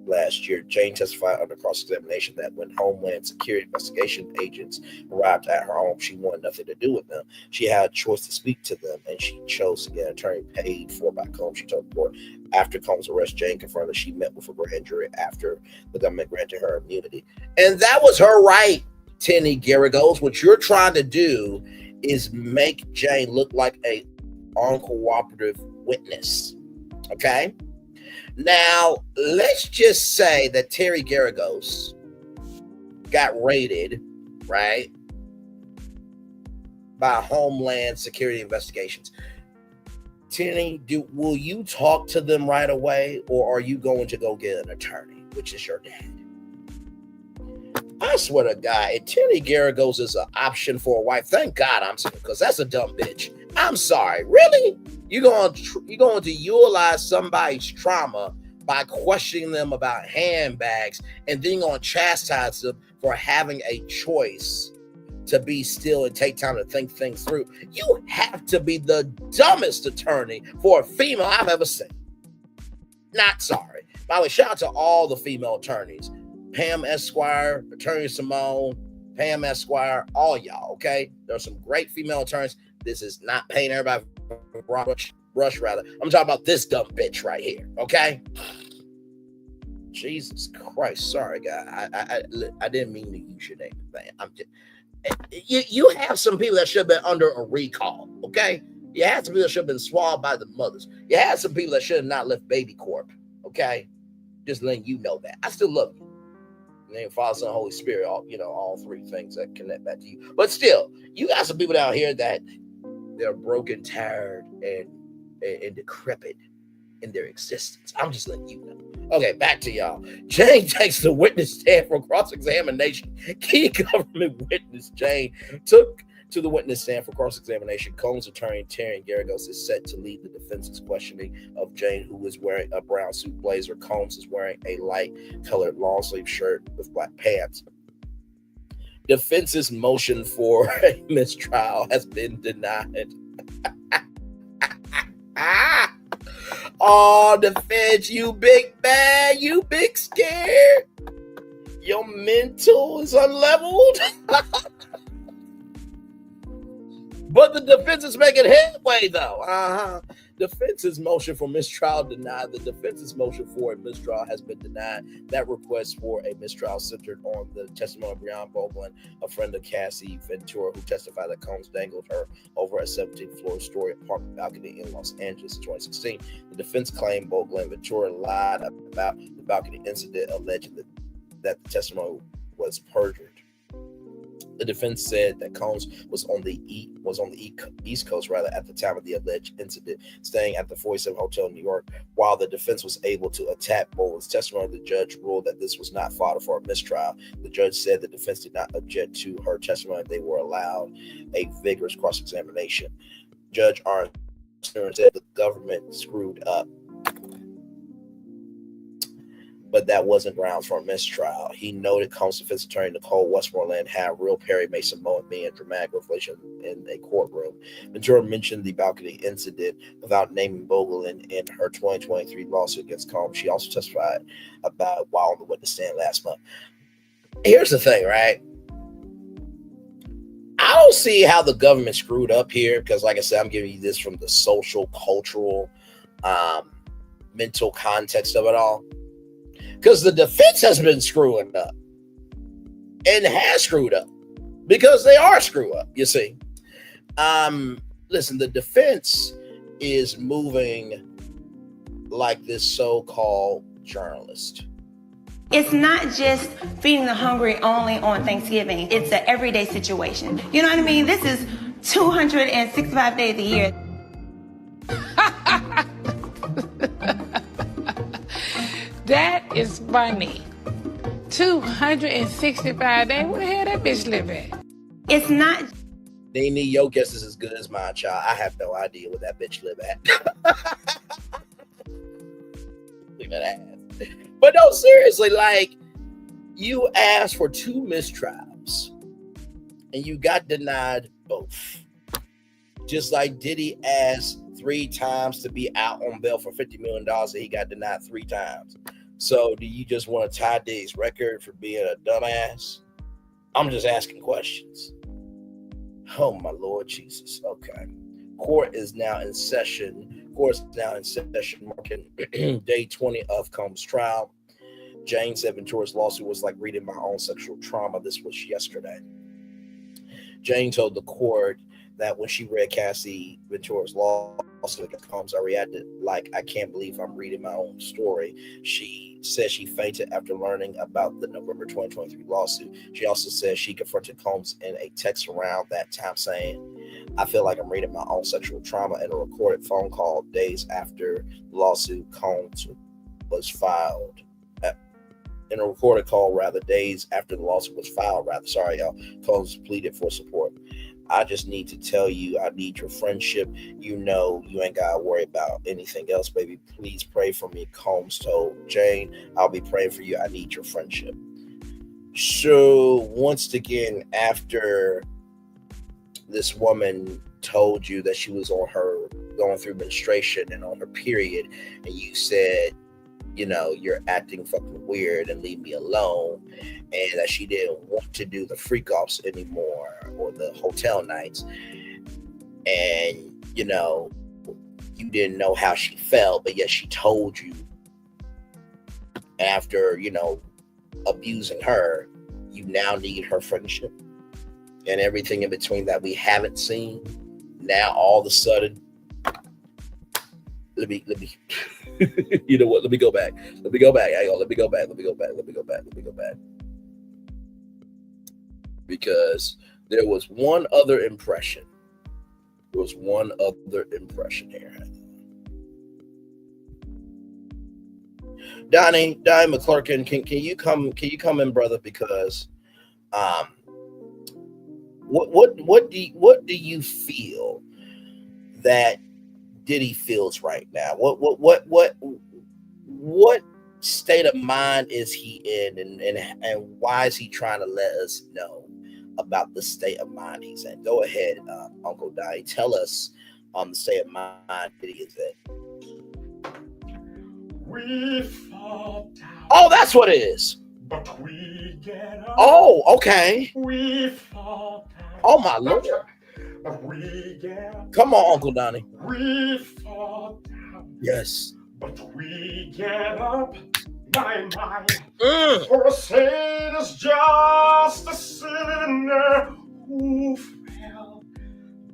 last year. Jane testified under cross-examination that when Homeland Security investigation agents arrived at her home, she wanted nothing to do with them. She had a choice to speak to them, and she chose to get an attorney paid for by Combs. She told the court after Combs' arrest, Jane confirmed that she met with a grand jury after the government granted her immunity. And that was her right, Tenny Garagos. What you're trying to do is make Jane look like a uncooperative witness. Okay? Now, let's just say that Terry Garagos got raided, right, by Homeland Security investigations. Tenny, will you talk to them right away, or are you going to go get an attorney, which is your dad? I swear to God, if Tenny Garagos is an option for a wife, thank God I'm single, because that's a dumb bitch. I'm sorry. Really? You're going to utilize somebody's trauma by questioning them about handbags, and then you're going to chastise them for having a choice to be still and take time to think things through. You have to be the dumbest attorney for a female I've ever seen. Not sorry. By the way, shout out to all the female attorneys. Pam Esquire, Attorney Simone, Pam Esquire, all y'all, okay? There are some great female attorneys. This is not paying everybody rush, rather. I'm talking about this dumb bitch right here, okay? Jesus Christ. Sorry, guy. I didn't mean to use your name, man. I'm just, you have some people that should have been under a recall, okay? You had some people that should have been swallowed by the mothers. You had some people that should have not left Baby Corp, okay? Just letting you know that. I still love you. Name, Father, Son, Holy Spirit, all three things that connect back to you. But still, you got some people down here that they're broken, tired, and decrepit in their existence. I'm just letting you know. Okay, back to y'all. Jane takes the witness stand for cross-examination. Key government witness Jane took to the witness stand for cross-examination. Combs' attorney, Terry Garagos, is set to lead the defense's questioning of Jane, who is wearing a brown suit blazer. Combs is wearing a light-colored long-sleeve shirt with black pants. Defense's motion for a mistrial has been denied. Oh, defense, you big bad, you big scared. Your mental is unleveled. But the defense is making headway, though. Defense's motion for mistrial denied. The defense's motion for a mistrial has been denied. That request for a mistrial centered on the testimony of Breonna Boglin, a friend of Cassie Ventura, who testified that Combs dangled her over a 17th floor story apartment balcony in Los Angeles in 2016. The defense claimed Boglin Ventura lied about the balcony incident, alleging that the testimony was perjured. The defense said that Combs was on the East Coast at the time of the alleged incident, staying at the 47 Hotel in New York. While the defense was able to attack Boglin's testimony, the judge ruled that this was not fodder for a mistrial. The judge said the defense did not object to her testimony. They were allowed a vigorous cross-examination. Judge Arnn said the government screwed up, but that wasn't grounds for a mistrial. He noted Combs' defense attorney Nicole Westmoreland had real Perry Mason moment being a dramatic revelation in a courtroom. Ventura mentioned the balcony incident without naming Boglin in her 2023 lawsuit against Combs. She also testified about it while on the witness stand last month. Here's the thing, right? I don't see how the government screwed up here because, like I said, I'm giving you this from the social, cultural, mental context of it all. Because the defense has been screwing up and has screwed up because they are screw up, you see. Listen, the defense is moving like this so-called journalist. It's not just feeding the hungry only on Thanksgiving. It's an everyday situation. You know what I mean? This is 265 days a year. That is funny. 265 days. Where the hell that bitch live at? It's not. Nene, your guess is as good as mine, child. I have no idea where that bitch live at. Leave it at. But no, seriously, like, you asked for 2 mistrials and you got denied both. Just like Diddy asked 3 times to be out on bail for $50 million and he got denied 3 times. So do you just want to tie Diddy's record for being a dumbass? I'm just asking questions. Oh, my Lord Jesus. Okay. Court is now in session. Marking day 20 of Combs' trial. Jane said Ventura's lawsuit was like reading my own sexual trauma. This was yesterday. Jane told the court that when she read Cassie Ventura's lawsuit against Combs, I reacted like, I can't believe I'm reading my own story. She said she fainted after learning about the November 2023 lawsuit. She also said she confronted Combs in a text around that time saying, I feel like I'm reading my own sexual trauma. In a recorded phone call days after the lawsuit, Combs was filed. In a recorded call, days after the lawsuit was filed, Combs pleaded for support. I just need to tell you, I need your friendship. You know, you ain't got to worry about anything else, baby. Please pray for me, Combs told Jane. I'll be praying for you. I need your friendship. So once again, after this woman told you that she was on her going through menstruation and on her period, and you said, you know, you're acting fucking weird and leave me alone, and that she didn't want to do the freak offs anymore or the hotel nights, and you know, you didn't know how she felt, but yet she told you after, abusing her, you now need her friendship and everything in between that we haven't seen. Now all of a sudden, let me you know what? Let me go back. Let me go back. Because there was one other impression. Here. Donnie McClurkin, can you come in, brother? Because what do you feel that Diddy feels right now? What state of mind is he in, and why is he trying to let us know about the state of mind he's in? Go ahead, Uncle Donnie, tell us the state of mind Diddy is in. We fall down. Oh, that's what it is. But we get up. Oh, okay. We fall down. Oh, my Lord. But we get up. Come on, Uncle Donnie. We fall down. Yes. But we get up. My. For a saint is just a sinner who fell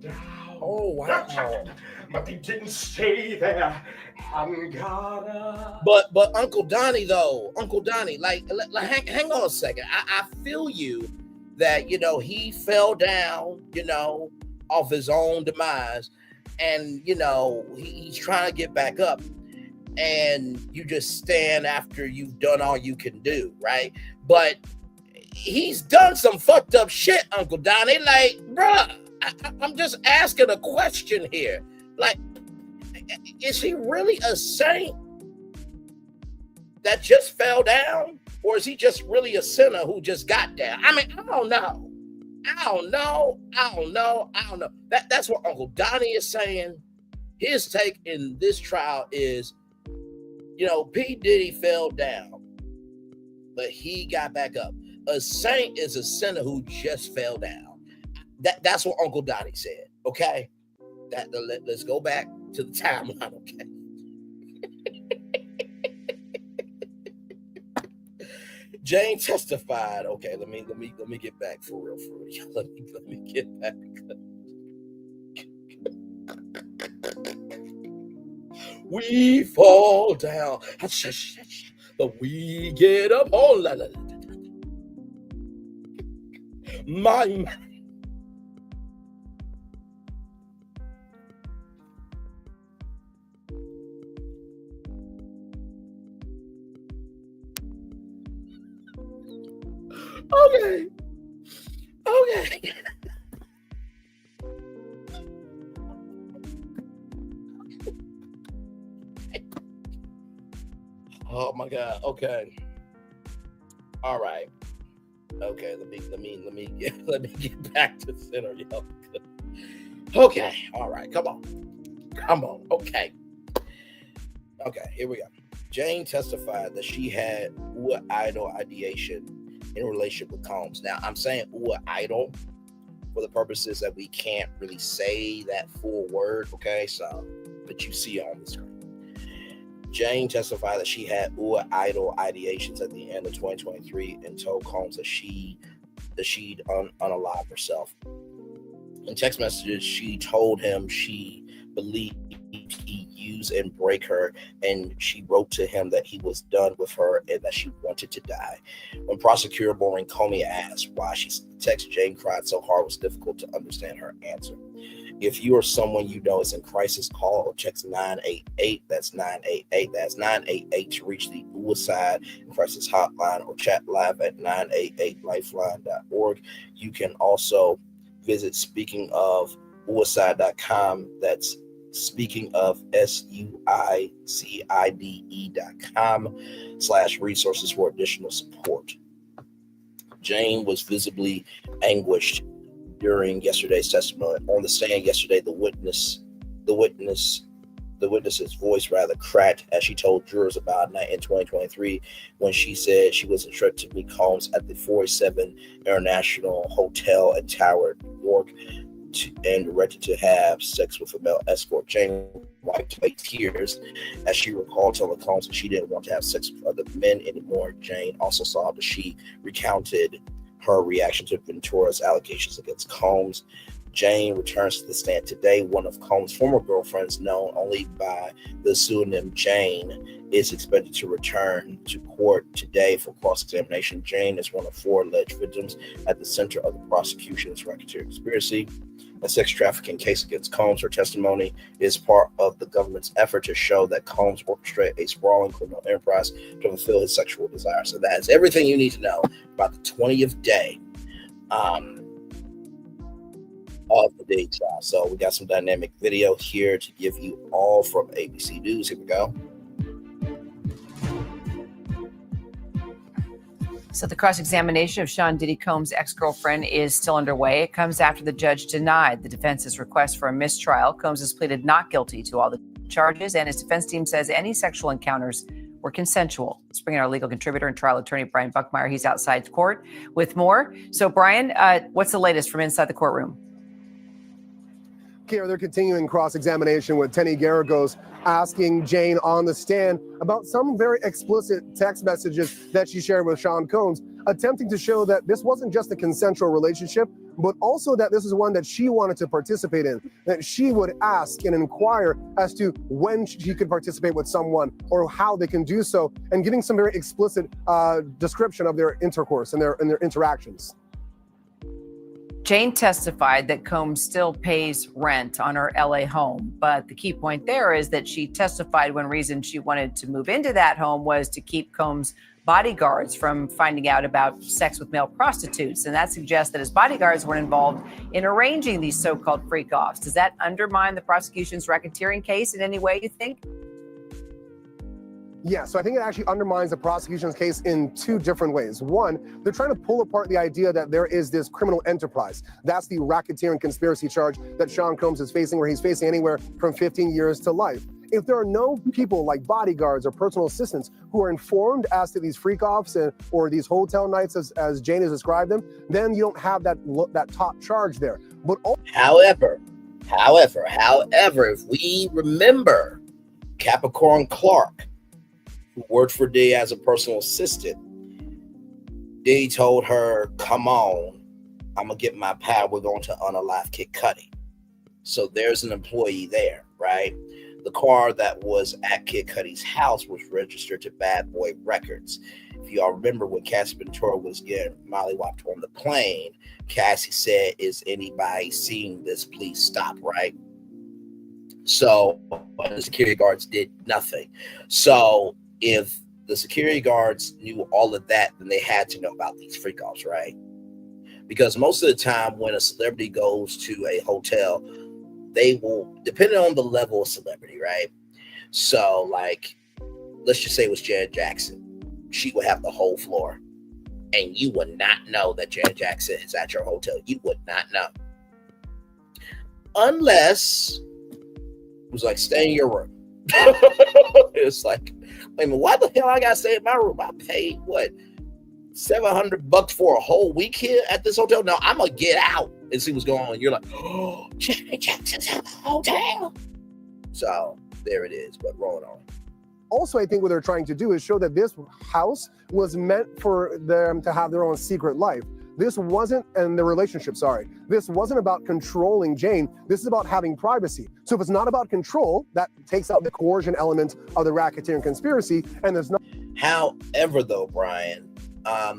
down. Oh, wow. But they didn't stay there. But Uncle Donnie, like hang on a second. I feel you that he fell down, off his own demise, and he's trying to get back up, and you just stand after you've done all you can do, right? But he's done some fucked up shit, Uncle Donnie. Like, bruh, I'm just asking a question here. Like, is he really a saint that just fell down? Or is he just really a sinner who just got down? I mean, I don't know. That's what Uncle Donnie is saying. His take in this trial is, P. Diddy fell down, but he got back up. A saint is a sinner who just fell down. That's what Uncle Donnie said, okay? Let's go back to the timeline, okay? Jane testified. Okay, let me get back for real. Let me get back. We fall down, but we get up. Oh, la, la, la, la. My. Okay. Oh my God. Okay. All right. Okay. Let me get back to center, yo. Okay. All right. Come on. Okay. Here we go. Jane testified that she had idol ideation in relationship with Combs. Now, I'm saying idol for the purposes that we can't really say that full word, okay? So, but you see on the screen. Jane testified that she had idol ideations at the end of 2023 and told Combs that she'd unalive herself. In text messages, she told him she believed he used and break her, and she wrote to him that he was done with her and that she wanted to die. When prosecutor Maureen Comey asked why she texted Jane cried so hard, it was difficult to understand her answer. If you or someone you know is in crisis, call or text 988. That's 988. That's 988 to reach the suicide and crisis hotline, or chat live at 988lifeline.org. You can also visit speakingofsuicide.com. That's speaking of suicide.com/resources for additional support. Jane was visibly anguished during yesterday's testimony. On the stand yesterday, the witness's voice rather cracked as she told jurors about a night in 2023 when she said she was instructed to meet Combs at the 47 International Hotel and Tower, New York. and directed to have sex with a male escort. Jane wiped away tears as she recalled telling Combs that she didn't want to have sex with other men anymore. Jane also saw that she recounted her reaction to Ventura's allegations against Combs. Jane returns to the stand today. One of Combs' former girlfriends, known only by the pseudonym Jane, is expected to return to court today for cross-examination. Jane is one of 4 alleged victims at the center of the prosecution's racketeering conspiracy, a sex trafficking case against Combs. Her testimony is part of the government's effort to show that Combs orchestrated a sprawling criminal enterprise to fulfill his sexual desires. So that's everything you need to know about the 20th day of the Diddy trial. So we got some dynamic video here to give you all from ABC News. Here we go. So the cross-examination of Sean Diddy Combs' ex-girlfriend is still underway. It comes after the judge denied the defense's request for a mistrial. Combs has pleaded not guilty to all the charges, and his defense team says any sexual encounters were consensual. Let's bring in our legal contributor and trial attorney, Brian Buckmeyer. He's outside court with more. So, Brian, what's the latest from inside the courtroom? They're continuing cross-examination with Tenny Garagos asking Jane on the stand about some very explicit text messages that she shared with Sean Combs, attempting to show that this wasn't just a consensual relationship, but also that this is one that she wanted to participate in, that she would ask and inquire as to when she could participate with someone or how they can do so, and giving some very explicit description of their intercourse and their interactions. Jane testified that Combs still pays rent on her LA home, but the key point there is that she testified one reason she wanted to move into that home was to keep Combs' bodyguards from finding out about sex with male prostitutes, and that suggests that his bodyguards weren't involved in arranging these so-called freak-offs. Does that undermine the prosecution's racketeering case in any way, you think? Yeah, so I think it actually undermines the prosecution's case in 2 different ways. One, they're trying to pull apart the idea that there is this criminal enterprise. That's the racketeering conspiracy charge that Sean Combs is facing, where he's facing anywhere from 15 years to life. If there are no people like bodyguards or personal assistants who are informed as to these freak-offs or these hotel nights, as Jane has described them, then you don't have that top charge there. But However, if we remember Capricorn Clark, who worked for Diddy as a personal assistant, Diddy told her, come on, I'm going to get my pad. We're going to unalive Kid Cudi. So there's an employee there, right? The car that was at Kid Cudi's house was registered to Bad Boy Records. If y'all remember when Cassie Ventura was getting mollywopped on the plane, Cassie said, is anybody seeing this? Please stop, right? So the security guards did nothing. So if the security guards knew all of that, then they had to know about these freak-offs, right? Because most of the time when a celebrity goes to a hotel, they will, depending on the level of celebrity, right? So, like, let's just say it was Janet Jackson. She would have the whole floor, and you would not know that Janet Jackson is at your hotel. You would not know. Unless it was like, stay in your room. It's like, wait a minute, why the hell I gotta stay in my room? I paid what, $700 for a whole week here at this hotel? No, I'm gonna get out and see what's going on. You're like, oh, Janet Jackson's at the hotel. So there it is, but rolling on. Also, I think what they're trying to do is show that this house was meant for them to have their own secret life. This wasn't, and the relationship, this wasn't about controlling Jane. This is about having privacy. So if it's not about control, that takes out the coercion element of the racketeering conspiracy, and there's not. However, though, Brian,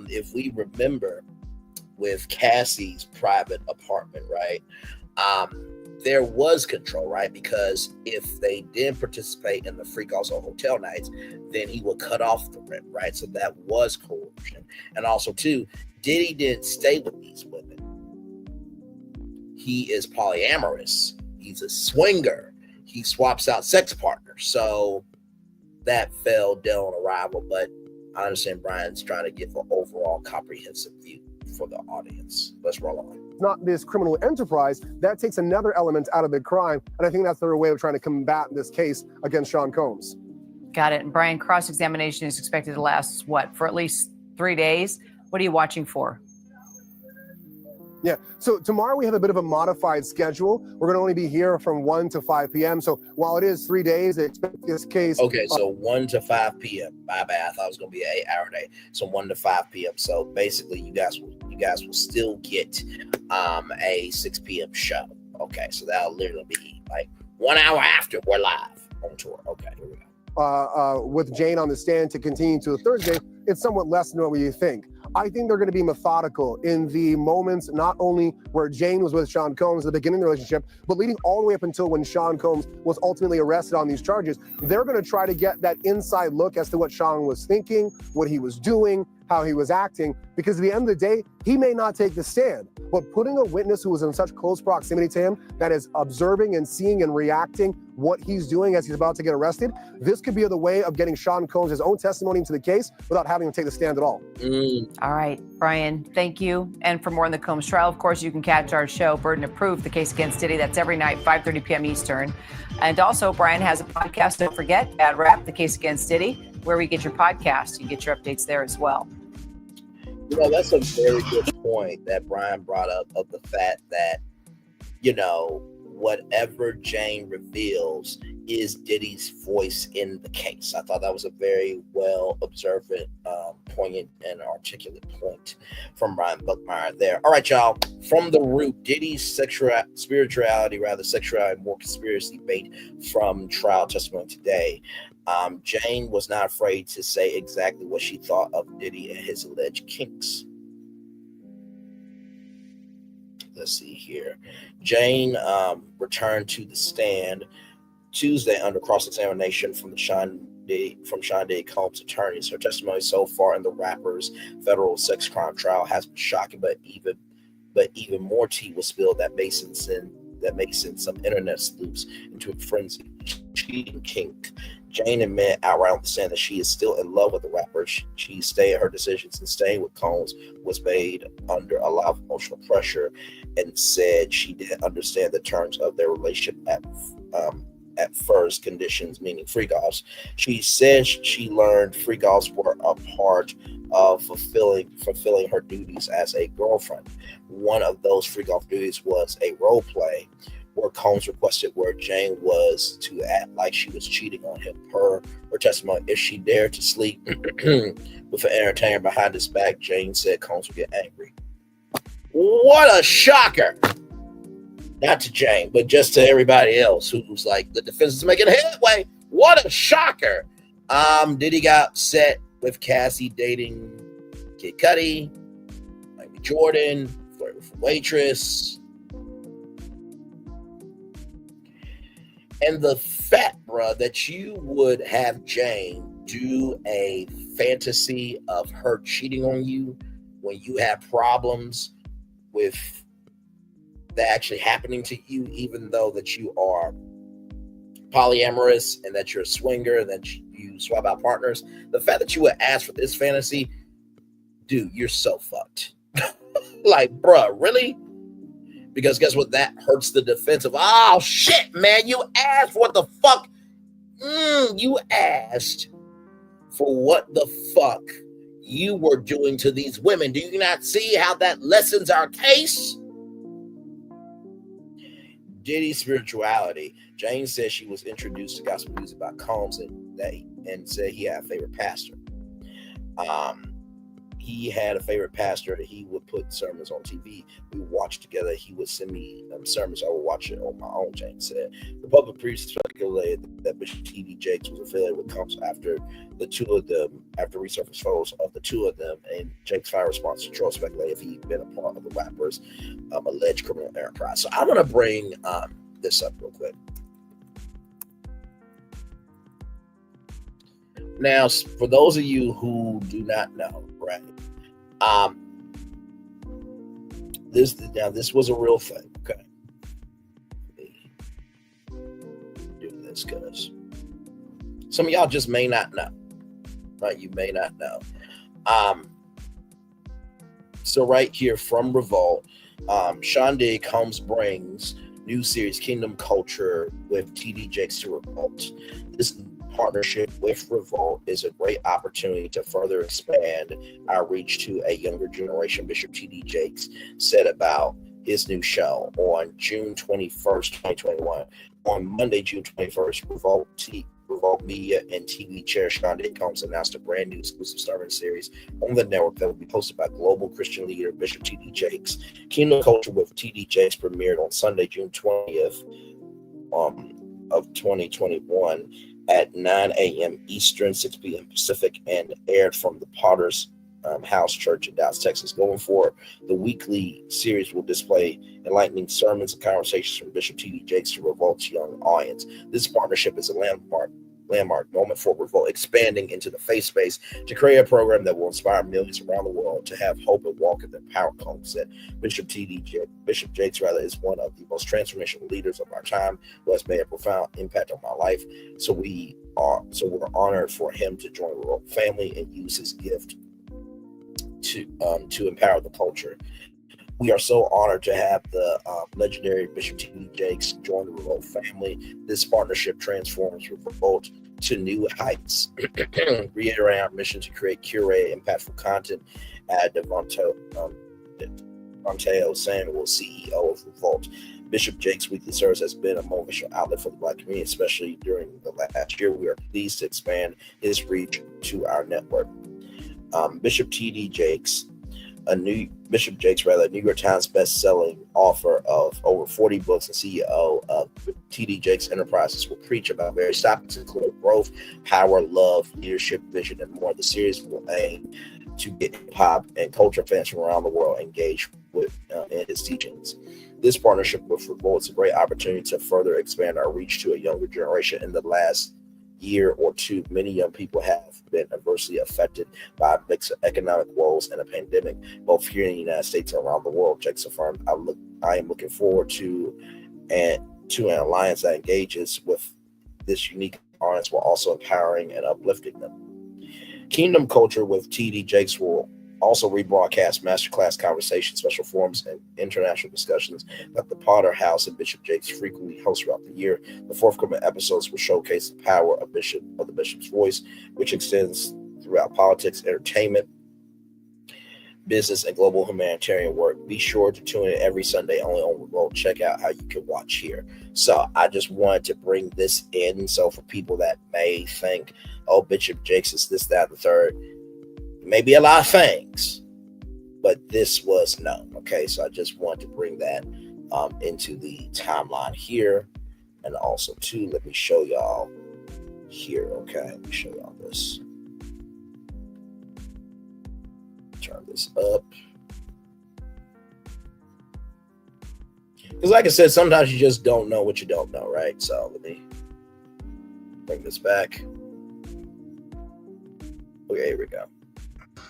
if we remember with Cassie's private apartment, right, there was control, right? Because if they did participate in the freak-offs on hotel nights, then he would cut off the rent, right? So that was coercion. And also, too, Diddy didn't stay with these women. He is polyamorous. He's a swinger. He swaps out sex partners. So that fell dead on arrival. But I understand Brian's trying to give an overall comprehensive view for the audience. Let's roll on. Not this criminal enterprise, that takes another element out of the crime. And I think that's their way of trying to combat this case against Sean Combs. Got it. And Brian, cross-examination is expected to last, what, for at least 3 days? What are you watching for? Yeah. So tomorrow we have a bit of a modified schedule. We're going to only be here from 1 to 5 p.m. So while it is 3 days, I expect this case. Okay, so 1 to 5 p.m. My bad. I thought it was going to be an 8-hour day. So 1 to 5 p.m. So basically, you guys will still get a 6 p.m. show. Okay, so that'll literally be like 1 hour after we're live on tour. Okay, here we go. With Jane on the stand to continue to Thursday, it's somewhat less than what you think. I think they're going to be methodical in the moments, not only where Jane was with Sean Combs at the beginning of the relationship, but leading all the way up until when Sean Combs was ultimately arrested on these charges. They're going to try to get that inside look as to what Sean was thinking, what he was doing, how he was acting, because at the end of the day, he may not take the stand, but putting a witness who was in such close proximity to him that is observing and seeing and reacting what he's doing as he's about to get arrested, this could be the way of getting Sean Combs his own testimony into the case without having him take the stand at all. All right, Brian, thank you. And for more on the Combs trial, of course, you can catch our show, Burden of Proof, the case against Diddy. That's every night, 5:30 p.m. Eastern. And also, Brian has a podcast, don't forget, Bad Rap, the case against Diddy, where we get your podcast. You get your updates there as well. You know, that's a very good point that Brian brought up of the fact that, you know, whatever Jane reveals is Diddy's voice in the case. I thought that was a very well observant, poignant, and articulate point from Brian Buckmeyer there. All right, y'all. From the root, Diddy's sexuality, more conspiracy bait from trial testimony today. Jane was not afraid to say exactly what she thought of Diddy and his alleged kinks. Let's see here. Jane returned to the stand Tuesday under cross-examination from Sean Diddy Combs' attorneys. Her testimony so far in the rapper's federal sex crime trial has been shocking, but even more tea was spilled that may send some internet sleuths into a frenzy. Cheating kink. Jane admitted outright on the stand that she is still in love with the rapper. She stated her decisions in staying with Combs was made under a lot of emotional pressure, and said she didn't understand the terms of their relationship at first, conditions meaning freak-offs. She said she learned freak-offs were a part of fulfilling her duties as a girlfriend. One of those freak-off duties was a role play where Combs requested where Jane was to act like she was cheating on him. Her testimony, if she dared to sleep with an entertainer behind his back, Jane said Combs would get angry. What a shocker! Not to Jane, but just to everybody else who's like, the defense is making headway. What a shocker! Diddy got upset with Cassie dating Kid Cudi, Michael Jordan, flirting with a waitress. And the fact, bruh, that you would have Jane do a fantasy of her cheating on you when you have problems with that actually happening to you, even though that you are polyamorous and that you're a swinger and that you swap out partners, the fact that you would ask for this fantasy, dude, you're so fucked. Like, bruh, really? Because guess what? That hurts the defense of, oh, shit, man, you asked for what the fuck? You asked for what the fuck you were doing to these women. Do you not see how that lessens our case? Diddy's spirituality. Jane said she was introduced to gospel music by Combs and said he had a favorite pastor. He had a favorite pastor. He would put sermons on TV. We would watch together. He would send me sermons. I would watch it on my own, Jane said. The public priest speculated that Bishop T.D. Jakes was affiliated with Combs after resurfaced photos of the two of them. And Jakes' final response to troll speculated if he'd been a part of the rapper's alleged criminal enterprise. So I'm going to bring this up real quick. Now, for those of you who do not know, right? This was a real thing. Okay, let me do this because some of y'all just may not know, right? You may not know. So right here from Revolt, Sean Diddy Combs brings new series Kingdom Culture with TD Jakes to Revolt. This partnership with Revolt is a great opportunity to further expand our reach to a younger generation, Bishop T.D. Jakes said about his new show on June 21st, 2021. On Monday, June 21st, Revolt Media and TV chair Sean Combs announced a brand new exclusive sermon series on the network that will be hosted by global Christian leader Bishop T.D. Jakes. Kingdom Culture with T.D. Jakes premiered on Sunday, June 20th of 2021 at 9 a.m. Eastern, 6 p.m. Pacific, and aired from the Potter's House Church in Dallas, Texas. Going forward, the weekly series will display enlightening sermons and conversations from Bishop T.D. Jakes to Revolt's young audience. This partnership is a landmark moment for Revolt, expanding into the faith space to create a program that will inspire millions around the world to have hope and walk in their power. Combs said. Bishop Jakes is one of the most transformational leaders of our time, who has made a profound impact on my life. So we're honored for him to join the Revolt family and use his gift to empower the culture. We are so honored to have the legendary Bishop T.D. Jakes join the Revolt family. This partnership transforms Revolt to new heights. Reiterating our mission to create, curate, impactful content at Devontae Samuel, CEO of Revolt. Bishop Jakes' weekly service has been a motivational outlet for the Black community, especially during the last year. We are pleased to expand his reach to our network. Bishop T.D. Jakes, New York Times best-selling author of over 40 books and CEO of T.D. Jakes Enterprises, will preach about various topics including growth, power, love, leadership, vision, and more. The series will aim to get hip-hop and culture fans from around the world engaged with in his teachings. This partnership with Revolt is a great opportunity to further expand our reach to a younger generation. In the last year or two, many young people have been adversely affected by a mix of economic woes and a pandemic, both here in the United States and around the world. Jakes affirmed, I am looking forward to an alliance that engages with this unique audience while also empowering and uplifting them. Kingdom Culture with T.D. Jakes will also rebroadcast masterclass conversations, special forums, and international discussions that the Potter House and Bishop Jakes frequently host throughout the year. The forthcoming episodes will showcase the power of the Bishop's voice, which extends throughout politics, entertainment, business, and global humanitarian work. Be sure to tune in every Sunday only on Revolt. Check out how you can watch here. So I just wanted to bring this in. So for people that may think, oh, Bishop Jakes is this, that, and the third, maybe a lot of things, but this was known. Okay, so I just wanted to bring that into the timeline here. And also too, let me show y'all here. Okay, let me show y'all this. Turn this up, because like I said, sometimes you just don't know what you don't know, right? So let me bring this back. Okay, here we go.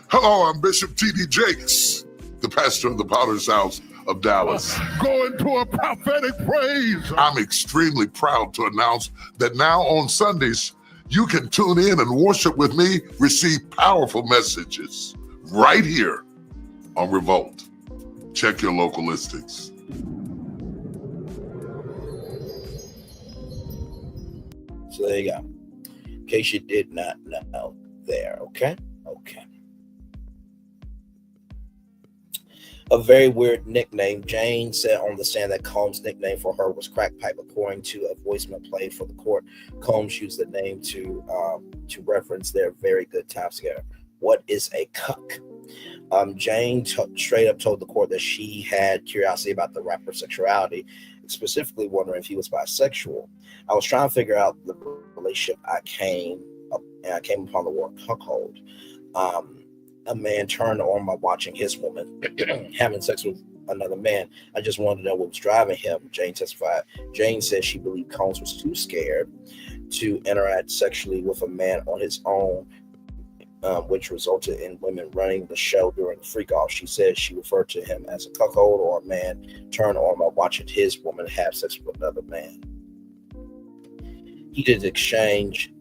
Hello, I'm Bishop T.D. Jakes, the pastor of the Potter's House of Dallas. Going to a prophetic praise. I'm extremely proud to announce that now on Sundays, you can tune in and worship with me, receive powerful messages right here on Revolt. Check your local listings. So there you go. In case you did not know there, okay? Okay. A very weird nickname. Jane said on the stand that Combs' nickname for her was Crack Pipe. According to a voicemail played for the court, Combs used the name to reference their very good times together. What is a cuck? Jane straight up told the court that she had curiosity about the rapper's sexuality, specifically wondering if he was bisexual. I was trying to figure out the relationship. I came upon the word cuckold. A man turned on by watching his woman having sex with another man. I just wanted to know what was driving him, Jane testified. Jane said she believed Combs was too scared to interact sexually with a man on his own, which resulted in women running the show during the freak-off. She said she referred to him as a cuckold, or a man turned on by watching his woman have sex with another man. He did exchange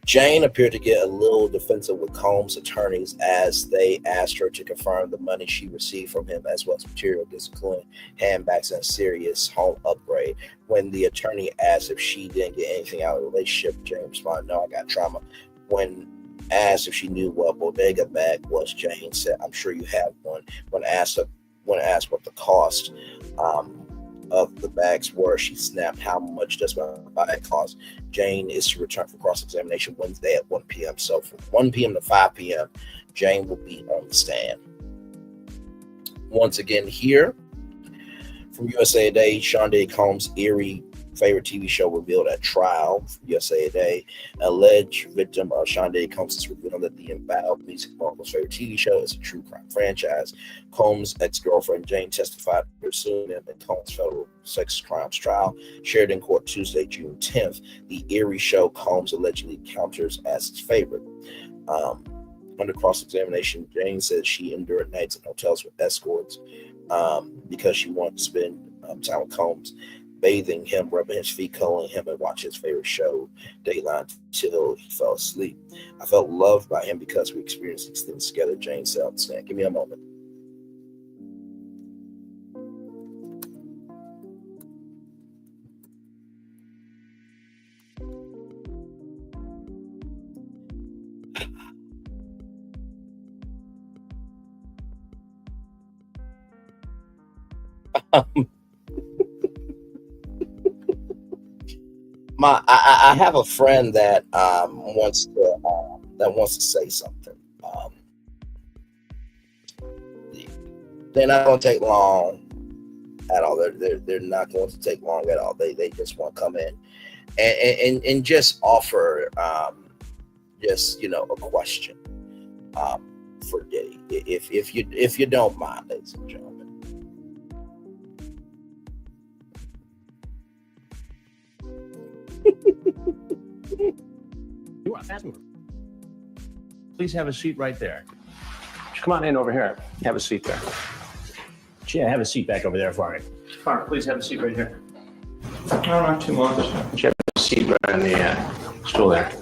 Jane appeared to get a little defensive with Combs' attorneys as they asked her to confirm the money she received from him, as well as material goods, including handbags and a serious home upgrade. When the attorney asked if she didn't get anything out of the relationship, Jane responded, "No, I got trauma." When asked if she knew what bodega bag was, Jane said, "I'm sure you have one." When asked what the cost of the bags were, she snapped, "How much does my bag cost?" Jane is to return for cross-examination Wednesday at 1 p.m. So from 1 p.m. to 5 p.m., Jane will be on the stand. Once again here, from USA Today, Sean Diddy Combs' eerie favorite TV show revealed at trial. From USA Today, alleged victim of Sean Diddy Combs is revealed that the embattled music mogul's favorite TV show is a true crime franchise. Combs' ex-girlfriend Jane testified pursuing him in Combs' federal sex crimes trial, shared in court Tuesday, June 10th. The eerie show Combs allegedly counters as his favorite. Under cross-examination, Jane said she endured nights in hotels with escorts because she wanted to spend time with Combs, bathing him, rubbing his feet, cuddling him, and watching his favorite show, Dateline, till he fell asleep. "I felt loved by him because we experienced these things together," Jane said. Give me a moment. I have a friend that wants to say something. They're not going to take long at all. They're not going to take long at all. They just want to come in and just offer a question for Diddy, if you don't mind, ladies and gentlemen. You are fast mover. Please have a seat right there. Just come on in over here. Have a seat there. Yeah, have a seat back over there for me. All right, please have a seat right here. Not too much. You have a seat right on the stool there.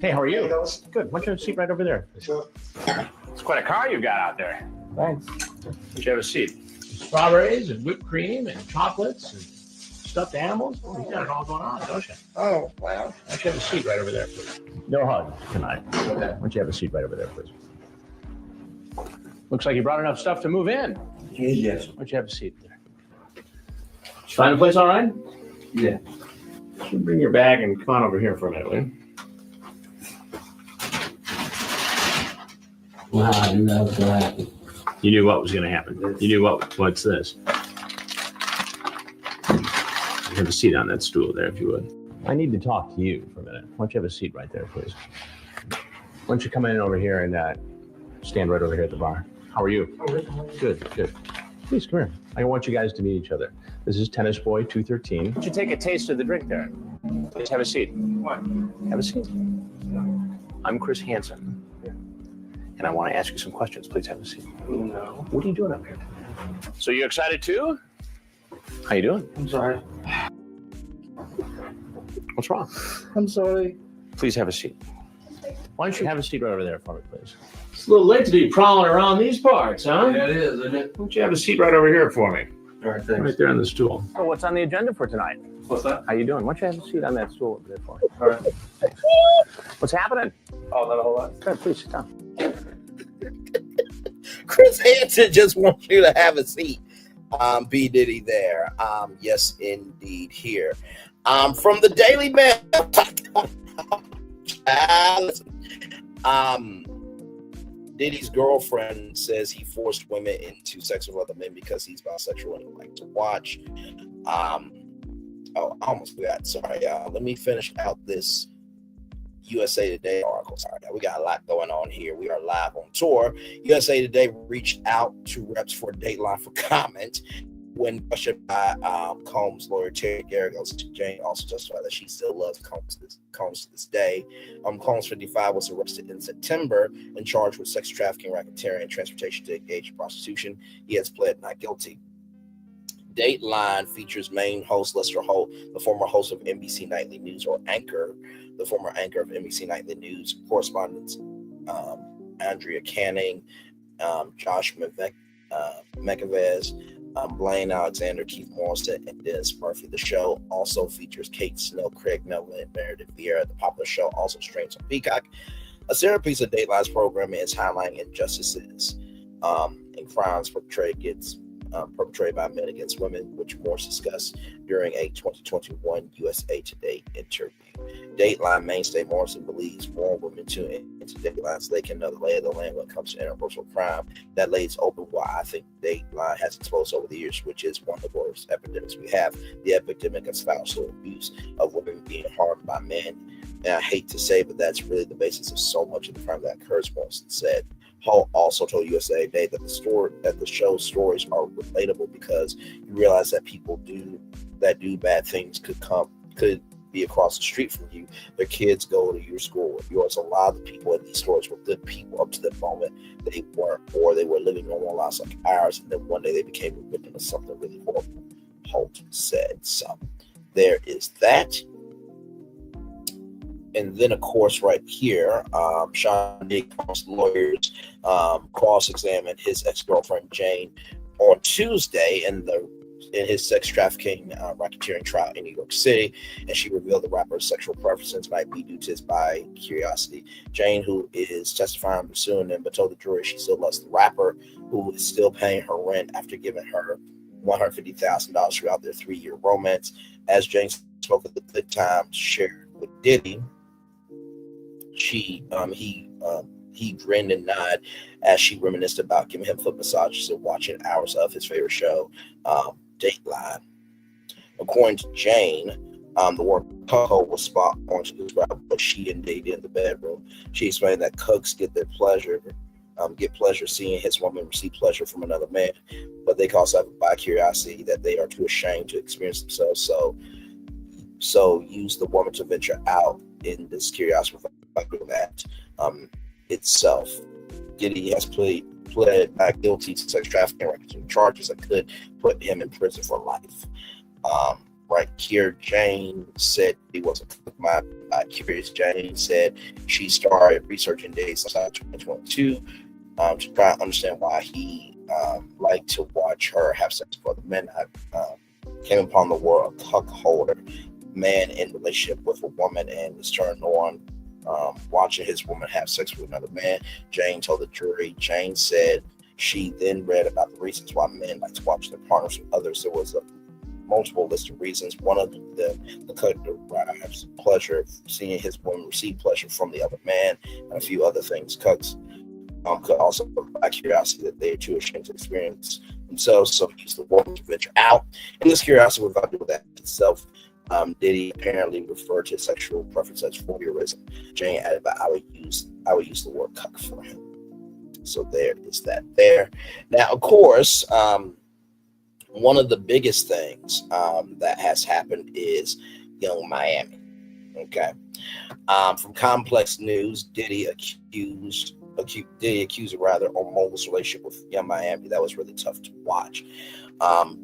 Hey, how are you? Good. Why don't you have a seat right over there? It's quite a car you've got out there. Thanks. Why don't you have a seat? Strawberries and whipped cream and chocolates and stuffed animals. Oh, you got it all going on, don't you? Oh, wow. Why don't you have a seat right over there, please? No hugs tonight. Okay. Why don't you have a seat right over there, please? Looks like you brought enough stuff to move in. Yes. Why don't you have a seat there? Did you find the place all right? Yeah. You bring your bag and come on over here for a minute, will you? Wow, I knew that was going to happen. You knew what was going to happen. You knew what's this? Have a seat on that stool there, if you would. I need to talk to you for a minute. Why don't you have a seat right there, please? Why don't you come in over here and stand right over here at the bar? How are you? Good. Please, come here. I want you guys to meet each other. This is Tennis Boy 213. Why don't you take a taste of the drink there? Please have a seat. What? Have a seat. I'm Chris Hansen. And I want to ask you some questions. Please have a seat. No. What are you doing up here? So you excited too? How you doing? I'm sorry. What's wrong? I'm sorry. Please have a seat. Why don't you have a seat right over there for me, please? It's a little late to be prowling around these parts, huh? Yeah, it is, isn't it? Why don't you have a seat right over here for me? All right, thanks. Right there on the stool. Oh, what's on the agenda for tonight? What's that? How you doing? Why don't you have a seat on that stool over there for me? All right. Thanks. What's happening? Oh, not a whole lot. Good, please sit down. Chris Hansen just wants you to have a seat. B. Diddy there. Yes, indeed, here. From the Daily Mail. Diddy's girlfriend says he forced women into sex with other men because he's bisexual and he likes to watch. I almost forgot. Sorry, let me finish out this USA Today article. Sorry, we got a lot going on here. We are live on tour. USA Today reached out to reps for Dateline for comment when questioned by Combs' lawyer Terry Garagos. Jane also testified that she still loves Combs to this day. Combs, 55, was arrested in September and charged with sex trafficking, racketeering, and transportation to engage in prostitution. He has pled not guilty. Dateline features main host Lester Holt, the former host of NBC Nightly News or anchor, the former anchor of NBC Nightly News, correspondents Andrea Canning, Josh McAvez, Blaine Alexander, Keith Morrison, and Dennis Murphy. The show also features Kate Snow, Craig Melvin, and Meredith Vieira. The popular show also streams on Peacock. A centerpiece of Dateline's programming is highlighting injustices and crimes perpetrated by men against women, which Morse discussed during a 2021 USA Today interview. Dateline mainstay Morrison believes more women tune into Dateline so they can know the lay of the land when it comes to interpersonal crime. That lays open why I think Dateline has exposed over the years, which is one of the worst epidemics we have, the epidemic of spousal abuse, of women being harmed by men. And I hate to say, but that's really the basis of so much of the crime that occurs, Morrison said. Hull also told USA Today that the show's stories are relatable because you realize that people do bad things could be across the street from you. Their kids go to your school. Yours. A lot of the people in these stories were good people up to the moment they weren't, or they were living normal lives like ours, and then one day they became a victim of something really horrible. Holt said. So there is that. And then, of course, right here, Sean Diddy's lawyers cross-examined his ex-girlfriend Jane on Tuesday in his sex trafficking racketeering trial in New York City, and she revealed the rapper's sexual preferences might be due to his bi curiosity. Jane, who is testifying and pursuing him, but told the jury she still loves the rapper, who is still paying her rent after giving her $150,000 throughout their 3-year romance. As Jane spoke at the Good Times shared with Diddy, he grinned and nodded as she reminisced about giving him foot massages and watching hours of his favorite show, Dateline. According to Jane, the word cuckold was spot on to describe what she and Diddy did in the bedroom. She explained that cucks get pleasure seeing his woman receive pleasure from another man, but they also have a bi curiosity that they are too ashamed to experience themselves. So use the woman to venture out in this curiosity without doing that itself. Diddy has pled not guilty to sex trafficking and racketeering charges that could put him in prison for life. Right here, Jane said he wasn't curious. Jane said she started researching days outside 2022 to try to understand why he liked to watch her have sex with other men. I came upon the word cuck holder, man in relationship with a woman and was turned on watching his woman have sex with another man. Jane told the jury. Jane said she then read about the reasons why men like to watch their partners with others. There was a multiple list of reasons. One of them, the cuck derives pleasure seeing his woman receive pleasure from the other man, and a few other things. Cucks could also provide curiosity that they are too ashamed to experience themselves, so use the woman to venture out. And this curiosity without doing that itself. Diddy apparently referred to his sexual preference as voyeurism. Jane added that I would use the word cuck for him. So there is that there. Now, of course, one of the biggest things that has happened is Young Miami. Okay. From Complex News, Diddy accused a rather homogenous relationship with Young Miami that was really tough to watch.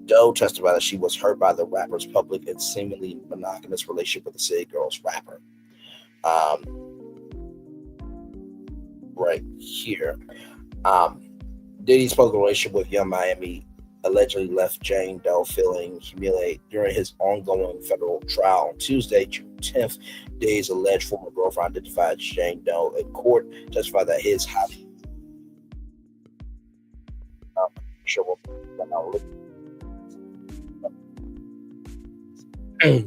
Doe testified that she was hurt by the rapper's public and seemingly monogamous relationship with the City Girls rapper. Right here. Diddy's public relationship with Young Miami allegedly left Jane Doe feeling humiliated during his ongoing federal trial on Tuesday, June 10th. Diddy's alleged former girlfriend identified as Jane Doe in court, testified that his highly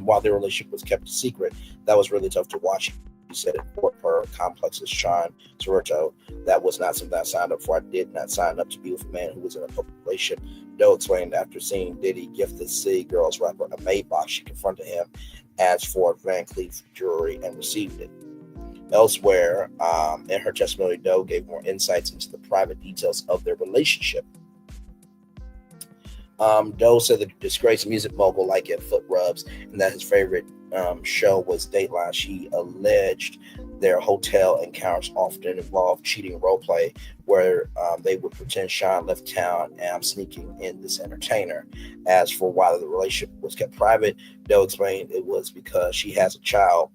while their relationship was kept a secret, that was really tough to watch. He said in court per Complex's Sean Toretto, that was not something I signed up for. I did not sign up to be with a man who was in a public relationship. Doe explained after seeing Diddy gift the City Girls rapper a Maybach, she confronted him, asked for a Van Cleef jewelry, and received it. Elsewhere, in her testimony, Doe gave more insights into the private details of their relationship. Doe said the disgraced music mogul liked getting foot rubs and that his favorite show was Dateline. She alleged their hotel encounters often involved cheating role play where they would pretend Sean left town and I'm sneaking in this entertainer. As for why the relationship was kept private, Doe explained it was because she has a child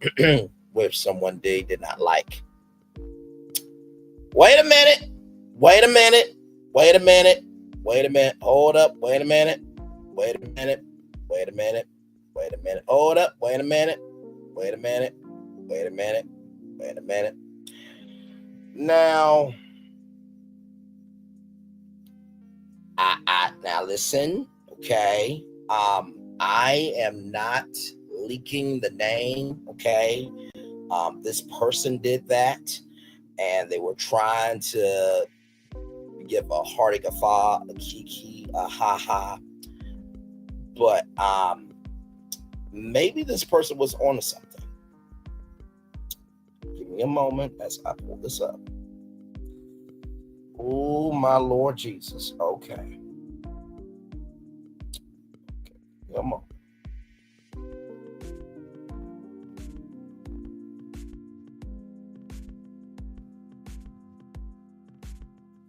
with someone they did not like. Wait a minute. Wait a minute. Wait a minute. Wait a minute. Hold up. Wait a minute. Wait a minute. Wait a minute. Wait a minute. Hold up. Wait a minute. Wait a minute. Wait a minute. Wait a minute. Now, now listen, okay? I am not leaking the name, okay? This person did that, and they were trying to give a hearty guffaw, a kiki, a ha-ha. But maybe this person was onto something. Give me a moment as I pull this up. Oh, my Lord Jesus. Okay. Come on.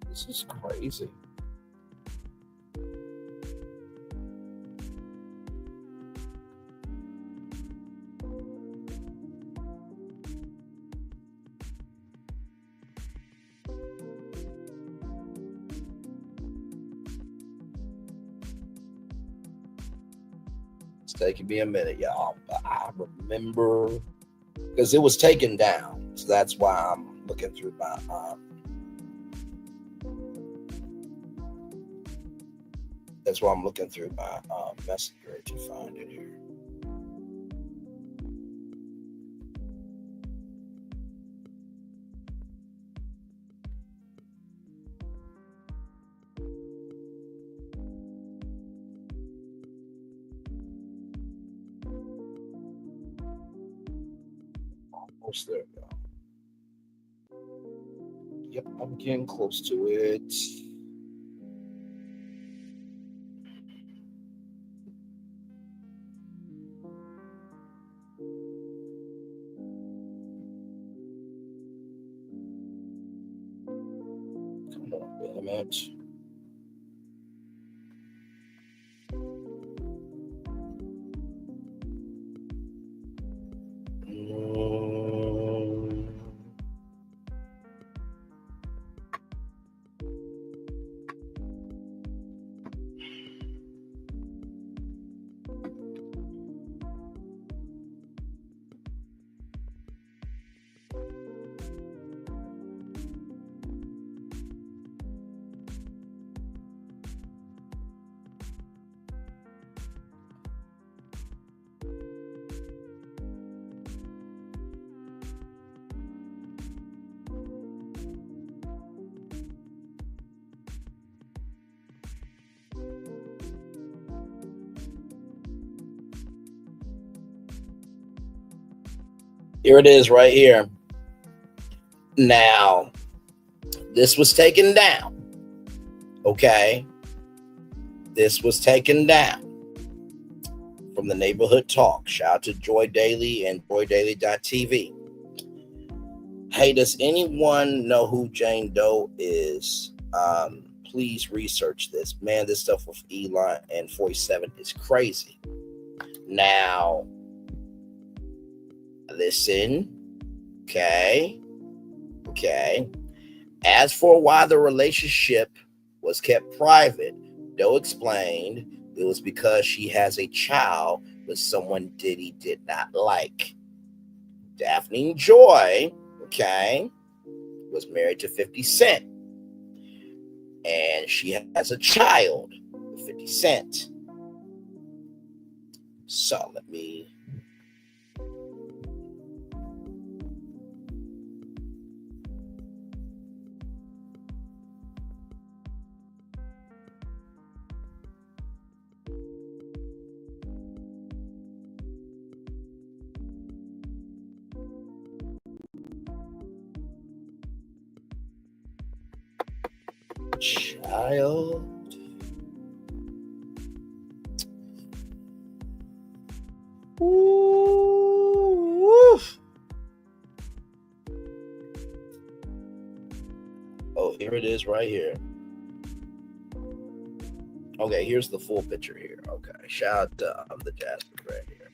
This is crazy. It's taking me a minute, y'all. But I remember because it was taken down. So that's why I'm looking through my messenger to find it here. Almost there, y'all. Yep, I'm getting close to it. Come on, wait a minute. Here it is right here. Now, this was taken down. Okay. This was taken down from the Neighborhood Talk. Shout out to Joy Daily and joydaily.tv. Hey, does anyone know who Jane Doe is? Please research this. Man, this stuff with Elon and 47 is crazy. Now, listen. Okay. As for why the relationship was kept private, Doe explained it was because she has a child with someone Diddy did not like. Daphne Joy, was married to 50 Cent. And she has a child with 50 Cent. So let me... Child. Ooh. Oh, here it is right here. Okay, here's the full picture here. Okay, shout out to the Jasmine right here.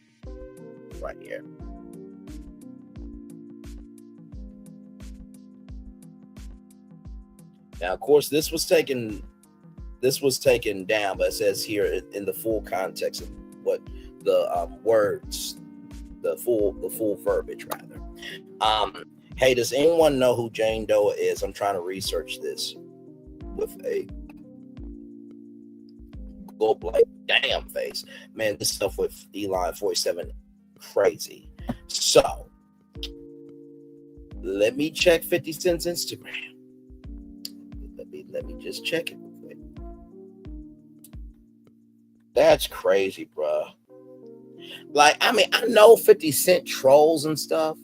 Right here. Now, of course, this was taken down, but it says here in the full context of what the words, the full verbiage rather. Hey, does anyone know who Jane Doe is? I'm trying to research this with a go like damn face. Man, this stuff with Elon 47 crazy. So let me check 50 Cent's Instagram. Let me just check it real quick. That's crazy, bruh. Like, I mean, I know 50 Cent trolls and stuff,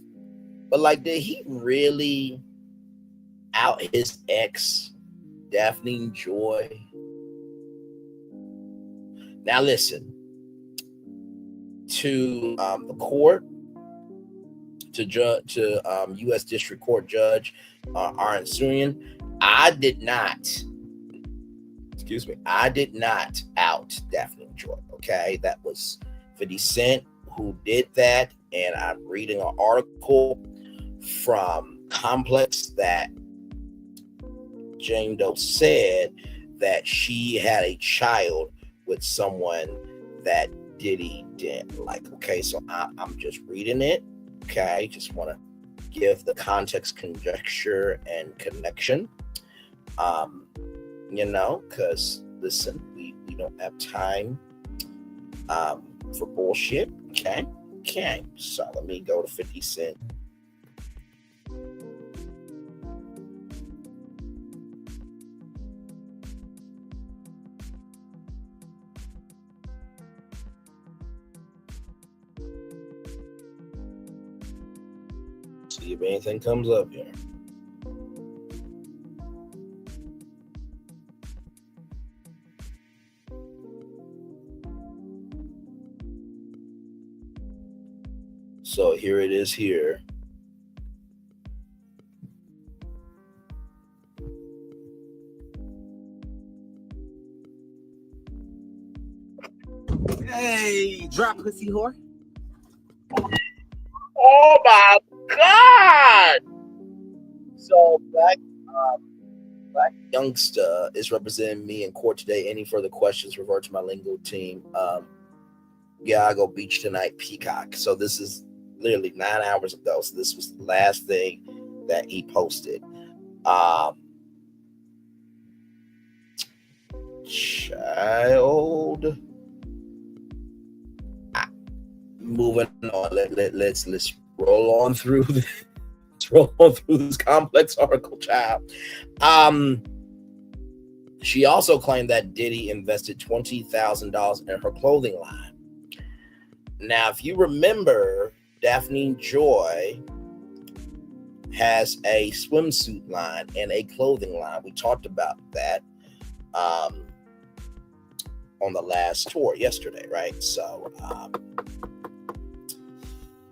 but like, did he really out his ex, Daphne Joy? Now listen, to the court, to U.S. District Court Judge Aaron Surian, I did not out Daphne Joy. Okay, that was 50 Cent who did that, and I'm reading an article from Complex that Jane Doe said that she had a child with someone that Diddy didn't like. Okay, so I'm just reading it. Okay, just want to give the context, conjecture, and connection. Because listen, we don't have time for bullshit. Okay. So let me go to 50 Cent. See if anything comes up here. So here it is here. Hey, drop pussy whore. Oh my God! So Black Youngster is representing me in court today. Any further questions, revert to my lingo team. Iago Beach tonight, Peacock. So this is literally 9 hours ago. So this was the last thing that he posted. Child. Moving on. Let's roll on through this complex article, child. She also claimed that Diddy invested $20,000 in her clothing line. Now, if you remember, Daphne Joy has a swimsuit line and a clothing line. We talked about that on the last tour yesterday, right? So,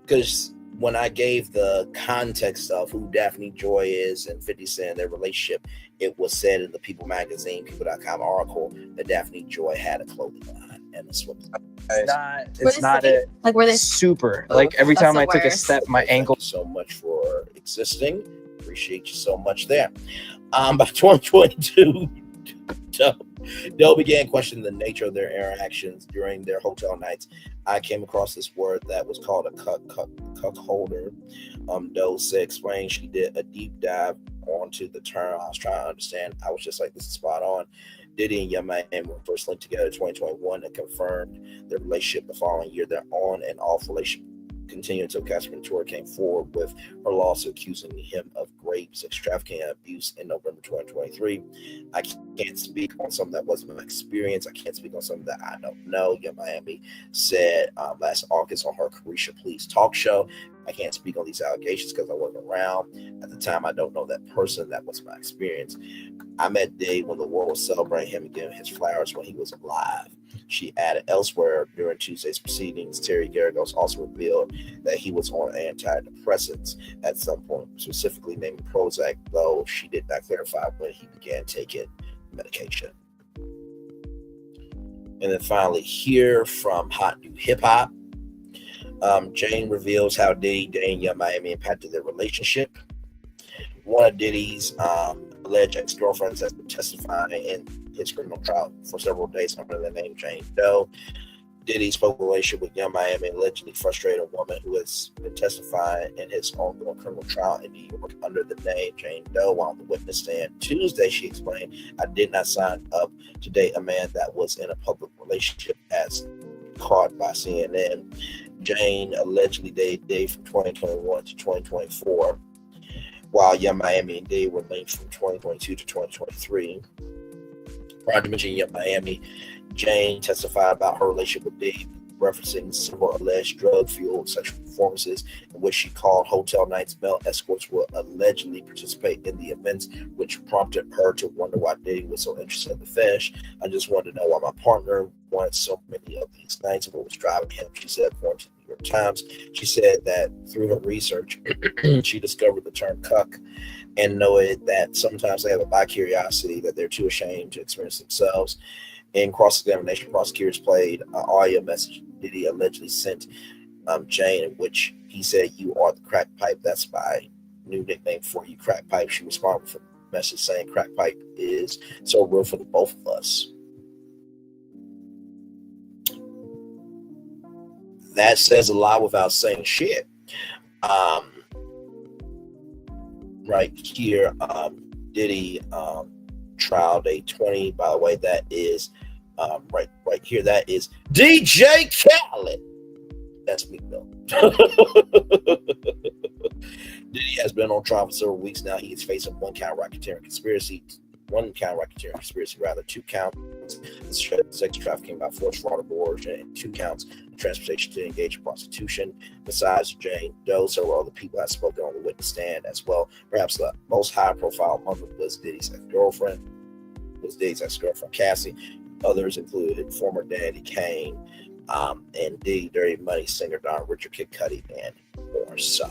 because when I gave the context of who Daphne Joy is and 50 Cent, their relationship, it was said in the People magazine, people.com article, that Daphne Joy had a clothing line and a swimsuit. It's not like were they super like every time I took a step my ankle. Thank you so much for existing. Appreciate you so much there. By 2022, Doe began questioning the nature of their interactions during their hotel nights. I came across this word that was called a cuckolder. Doe said, explained she did a deep dive onto the term. I was trying to understand. I was just like, this is spot on. Diddy and Young Miami were first linked together in 2021 and confirmed their relationship the following year. Their on and off relationship continued until Casper Ventura came forward with her lawsuit accusing him of rape, sex trafficking, and abuse in November 2023. I can't speak on something that wasn't my experience. I can't speak on something that I don't know. Young Miami said last August on her Carisha Please talk show. I can't speak on these allegations because I wasn't around at the time. I don't know that person. That was my experience. I met Diddy when the world was celebrating him and giving his flowers when he was alive. She added elsewhere during Tuesday's proceedings, Terry Garagos also revealed that he was on antidepressants at some point, specifically named Prozac, though she did not clarify when he began taking medication. And then finally, here from Hot New Hip Hop, Jane reveals how Diddy and Young Miami impacted their relationship. One of Diddy's alleged ex-girlfriends has been testifying in his criminal trial for several days under the name Jane Doe. Diddy spoke a relationship with Young Miami and allegedly frustrated a woman who has been testifying in his ongoing criminal trial in New York under the name Jane Doe. While on the witness stand Tuesday, she explained, "I did not sign up to date a man that was in a public relationship," as caught by CNN. Jane allegedly dated Diddy from 2021 to 2024, while Young Miami and Diddy were linked from 2022 to 2023. Prior to mentioning Young Miami, Jane testified about her relationship with Diddy, referencing several alleged drug-fueled sexual performances in which she called hotel nights male escorts would allegedly participate in the events, which prompted her to wonder why Diddy was so interested in the fetish. "I just wanted to know why my partner wanted so many of these nights and what was driving him," she said, according to the New York Times. She said that through her research, she discovered the term cuck and noted that sometimes they have a bi-curiosity that they're too ashamed to experience themselves. In cross-examination, prosecutors played an audio message Diddy allegedly sent Jane, in which he said, "You are the crack pipe. That's my new nickname for you, crack pipe." She responded with a message saying, "Crack pipe is so real for the both of us." That says a lot without saying shit. Right here, Diddy trial day 20. By the way, that is right here. That is DJ Khaled. That's me, though. Diddy has been on trial for several weeks now. He is facing one count racketeering conspiracy, rather, 2 counts sex trafficking by force, fraud, or coercion, and 2 counts transportation to engage in prostitution. Besides Jane Doe, several other people have spoken on the witness stand as well. Perhaps the most high-profile among them was Diddy's ex-girlfriend, Cassie. Others included former Daddy Kane, and Diddy Dirty Money singer Don Richard, Kid Cudi, and more. So,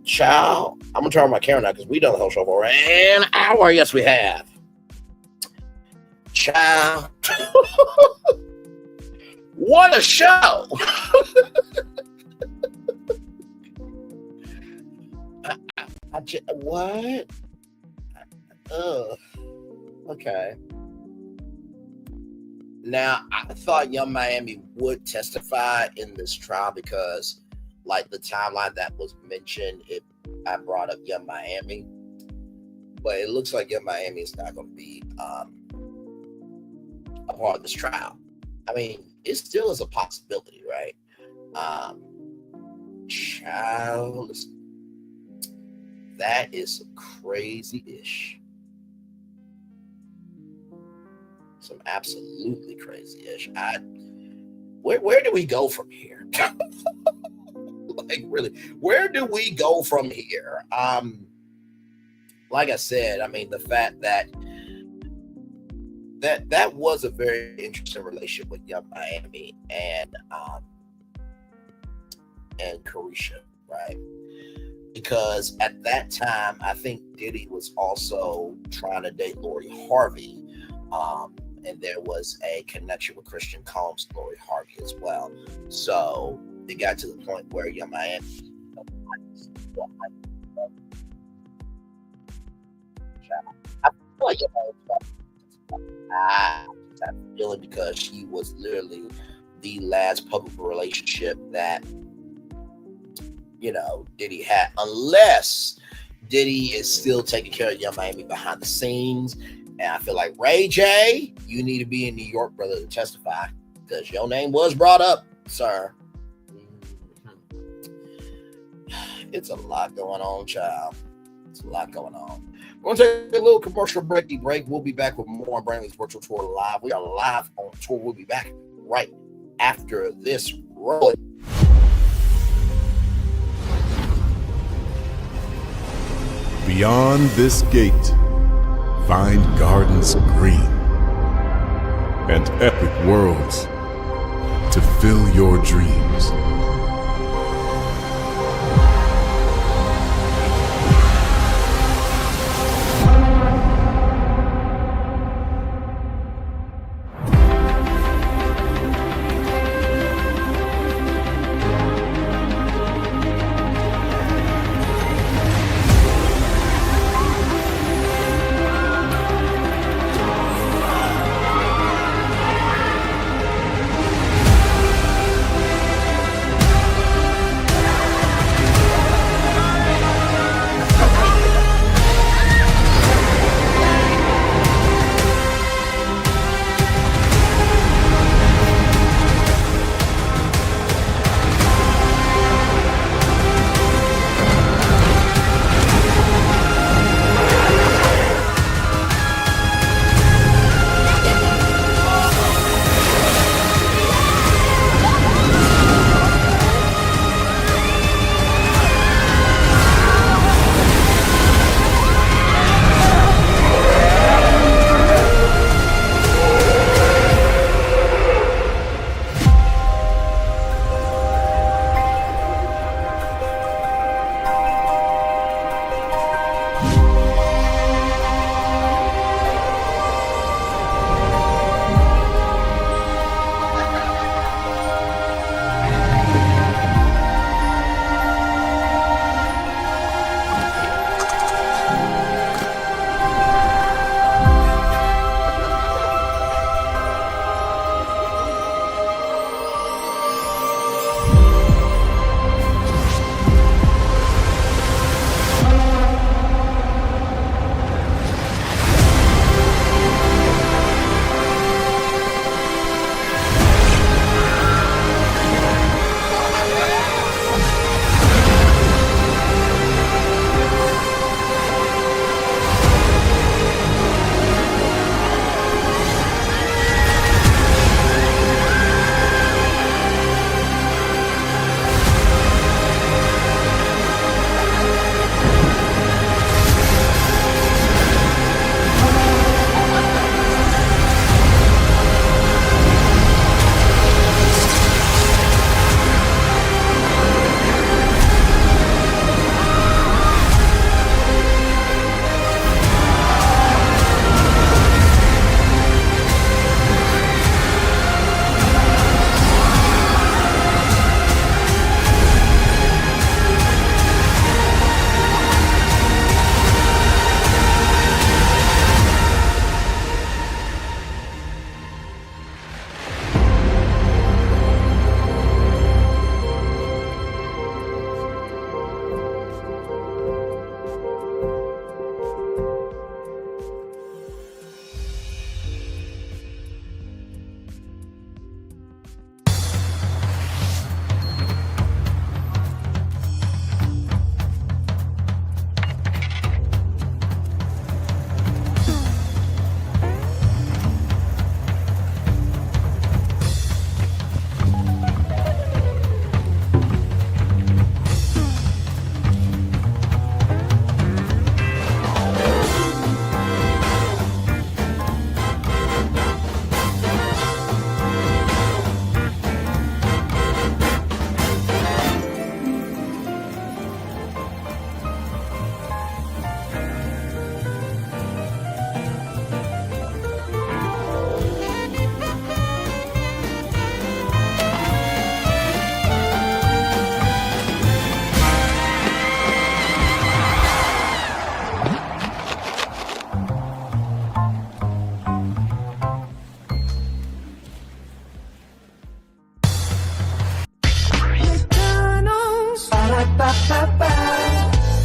child, I'm gonna turn on my camera now because we done the whole show for an hour. Yes, we have. Child, what a show! What? Okay. Now, I thought Young Miami would testify in this trial because, like, the timeline that was mentioned, I brought up Young Miami, but it looks like Young Miami is not going to be a part of this trial. I mean, it still is a possibility, right? Child, that is crazy-ish. Some absolutely crazy-ish. Where do we go from here? Like, really, where do we go from here? Like I said, I mean, the fact that was a very interesting relationship with Young Miami and Carisha, right? Because at that time, I think Diddy was also trying to date Lori Harvey, and there was a connection with Christian Combs, Lori Harvey as well. So it got to the point where Young Miami, I feel like I feel it because she was literally the last public relationship that, you know, Diddy had, unless Diddy is still taking care of Young Miami behind the scenes. And I feel like, Ray J, you need to be in New York, brother, to testify, because your name was brought up, sir. It's a lot going on, child. It's a lot going on. We're going to take a little commercial break. We'll be back with more on Brandley's Virtual Tour Live. We are live on tour. We'll be back right after this roll. Beyond this gate, find gardens green and epic worlds to fill your dreams.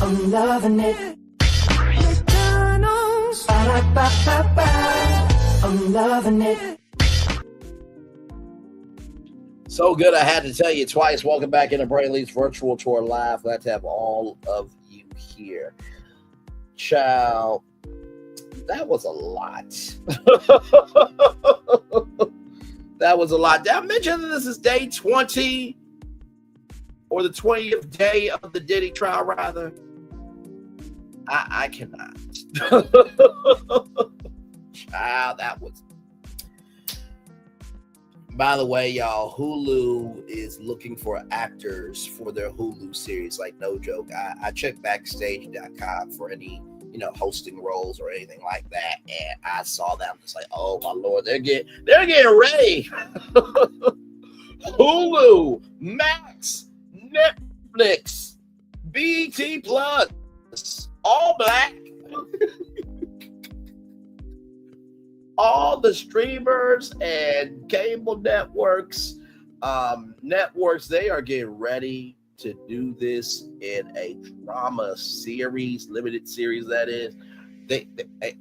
I'm loving it. McDonald's. I'm loving it. So good, I had to tell you twice. Welcome back into Brayley's Virtual Tour Live. Glad to have all of you here. Child, that was a lot. That was a lot. Did I mention that this is day 20 or the 20th day of the Diddy trial, rather? I cannot. Child, that was... By the way, y'all, Hulu is looking for actors for their Hulu series. Like, no joke. I checked backstage.com for any, hosting roles or anything like that, and I saw them. It's like, oh my Lord, they're getting ready. Hulu, Max, Netflix, BT Plus, All Black. All the streamers and cable networks, they are getting ready to do this in a drama series, limited series that is.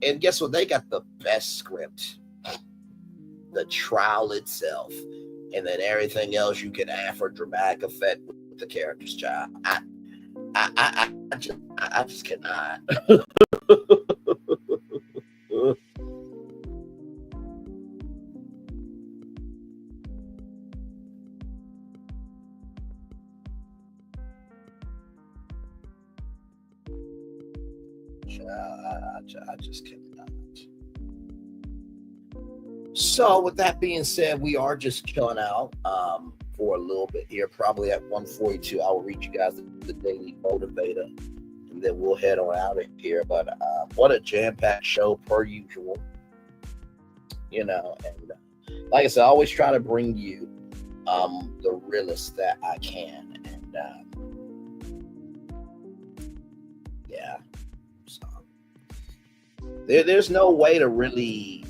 And guess what? They got the best script, the trial itself, and then everything else you can add for dramatic effect with the characters. Child, I just cannot. I just cannot. So with that being said, we are just chilling out for a little bit here. Probably at 1:42, I will read you guys the Daily Motivator, and then we'll head on out of here. But what a jam-packed show per usual. And like I said, I always try to bring you the realest that I can. And yeah. So there's no way to really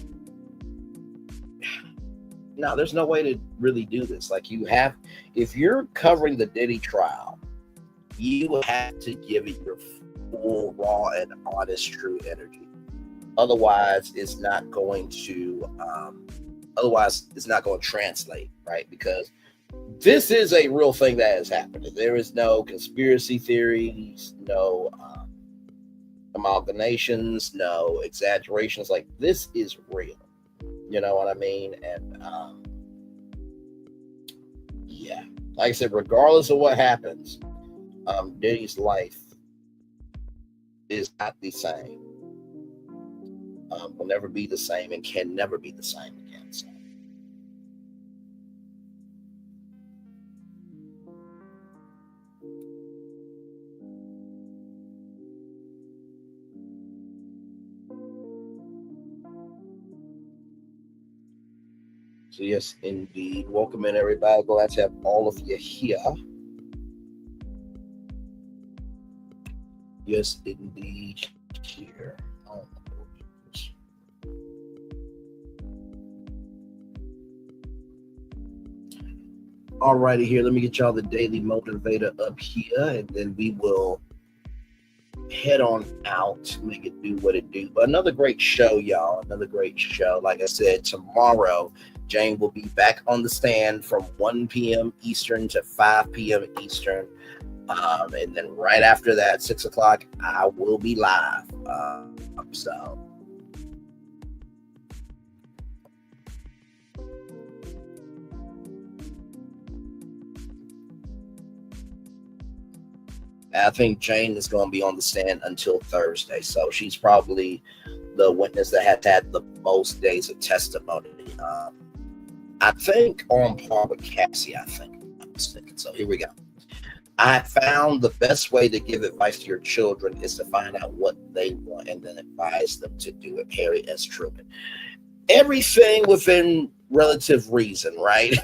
do this. Like, if you're covering the Diddy trial, you have to give it your full, raw, and honest, true energy. Otherwise, it's not going to translate, right? Because this is a real thing that has happened. There is no conspiracy theories, no amalgamations, no exaggerations. Like, this is real. You know what I mean? And yeah, like I said, regardless of what happens, Diddy's life is not the same. Will never be the same and can never be the same again. So yes, indeed. Welcome in, everybody. Glad to have all of you here. Yes, indeed. Here. Oh, all righty, here. Let me get y'all the Daily Motivator up here, and then we will head on out, make it do what it do. But another great show, y'all. Another great show. Like I said, tomorrow, Jane will be back on the stand from 1 p.m. Eastern to 5 p.m. Eastern. And then right after that, 6 o'clock, I will be live. So I think Jane is going to be on the stand until Thursday. So she's probably the witness that has had the most days of testimony. I think on par with Cassie, I think. I'm mistaken. So here we go. I found the best way to give advice to your children is to find out what they want and then advise them to do it. Harry S. Truman. Everything within relative reason, right?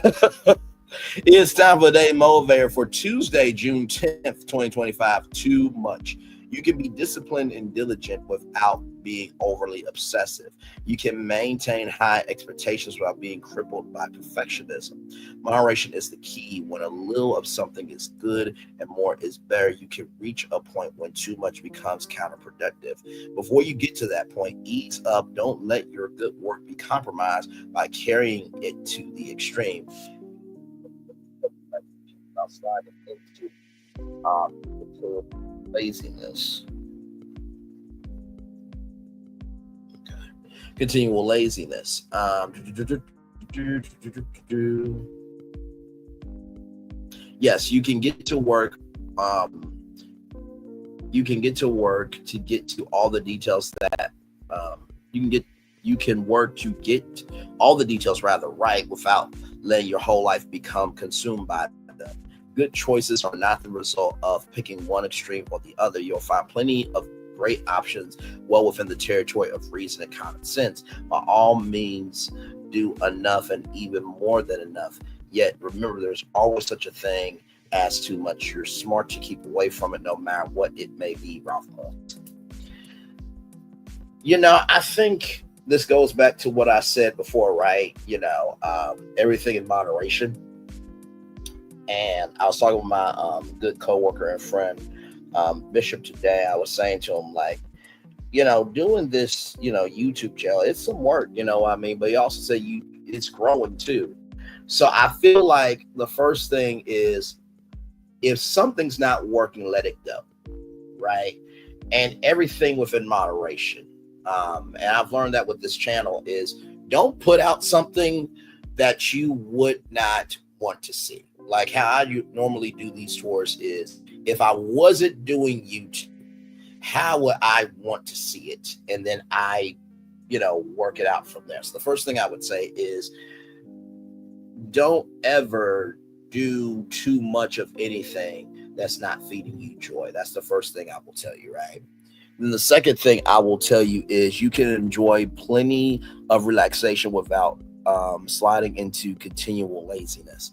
It's time for the Day Motivator for Tuesday, June 10th, 2025. Too much. You can be disciplined and diligent without being overly obsessive. You can maintain high expectations without being crippled by perfectionism. Moderation is the key. When a little of something is good and more is better, you can reach a point when too much becomes counterproductive. Before you get to that point, ease up. Don't let your good work be compromised by carrying it to the extreme. Into laziness. Okay. Continual laziness. Yes, you can get to work. You can get to work to get to all the details that you can work to get all the details rather right without letting your whole life become consumed by them. Good choices are not the result of picking one extreme or the other. You'll find plenty of great options well within the territory of reason and common sense. By all means, do enough and even more than enough. Yet remember, there's always such a thing as too much. You're smart to keep away from it no matter what it may be, Ralph Lauren. You know, I think this goes back to what I said before, right? You know, everything in moderation. And I was talking with my good coworker and friend, Bishop, today. I was saying to him, like, you know, doing this, you know, YouTube channel, it's some work, you know what I mean? But he also said it's growing too. So I feel like the first thing is, if something's not working, let it go, right? And everything within moderation. And I've learned that with this channel is, don't put out something that you would not want to see. Like how I normally do these tours is, if I wasn't doing YouTube, how would I want to see it? And then I, you know, work it out from there. So the first thing I would say is, don't ever do too much of anything that's not feeding you joy. That's the first thing I will tell you, right? And the second thing I will tell you is, you can enjoy plenty of relaxation without sliding into continual laziness.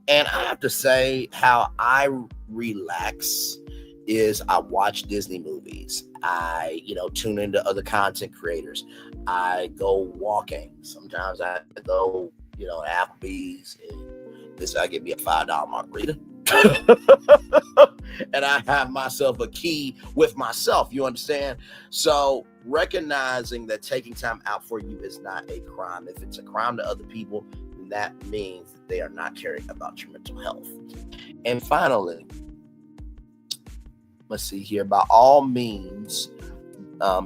And I have to say, how I relax is I watch Disney movies. I, you know, tune into other content creators. I go walking. Sometimes I go, you know, Applebee's, and this I give me a $5 margarita. And I have myself a key with myself, you understand? So recognizing that taking time out for you is not a crime. If it's a crime to other people, then that means that they are not caring about your mental health. And finally, let's see here, by all means,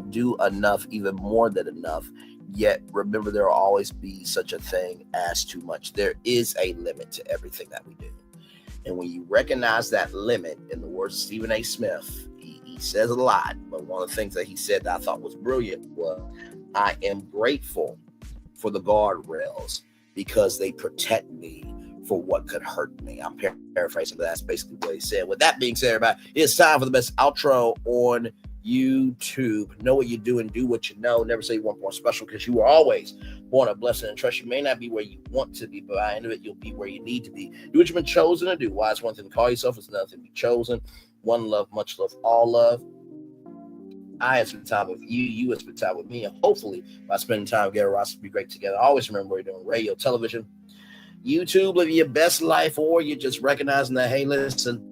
do enough, even more than enough. Yet remember, there will always be such a thing as too much. There is a limit to everything that we do. And when you recognize that limit, in the words of Stephen A. Smith, he says a lot, but one of the things that he said that I thought was brilliant was, I am grateful for the guardrails because they protect me for what could hurt me. I'm paraphrasing, but that's basically what he said. With that being said, everybody, it's time for the best outro on YouTube. Know what you do and do what you know. Never say you weren't born special, because you were always born a blessing and trust. You may not be where you want to be, but by the end of it, you'll be where you need to be. Do what you've been chosen to do. Why? It's one thing to call yourself, it's another thing to be chosen. One love, much love, all love. I have spent time with you. You have spent time with me. And hopefully, by spending time together, we'll be great together. Always remember, we're doing radio, television, YouTube, living your best life, or you're just recognizing that, hey, listen,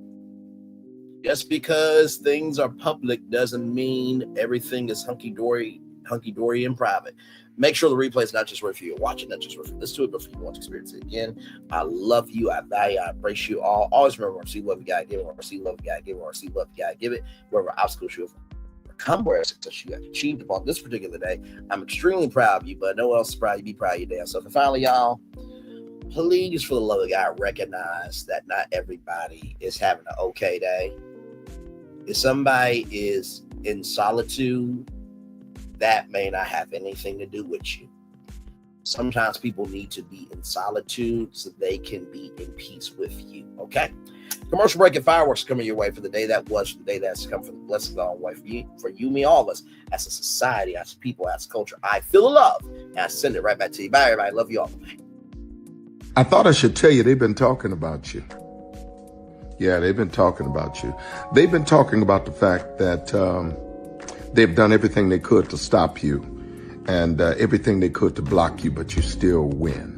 just because things are public doesn't mean everything is hunky-dory in private. Make sure the replay is not just worth for you to watch it, not just worth for you to listen to it, but for you to want to experience it again. I love you. I value, I embrace you all. Always remember, see love, you gotta give it. Or see love, you gotta give it. Or see love, you gotta give it. Wherever obstacles you have overcome, wherever success you have achieved upon this particular day, I'm extremely proud of you, but no one else is proud of you. Be proud of your damn self. And finally, y'all, please, for the love of God, recognize that not everybody is having an okay day. If somebody is in solitude, that may not have anything to do with you. Sometimes people need to be in solitude so they can be in peace with you, okay? Commercial break and fireworks coming your way for the day that was, for the day that's come, for the blessings on way for you, me, all of us, as a society, as people, as culture. I feel the love, and I send it right back to you. Bye, everybody. Love you all. I thought I should tell you, they've been talking about you. Yeah, they've been talking about you. They've been talking about the fact that they've done everything they could to stop you and everything they could to block you, but you still win.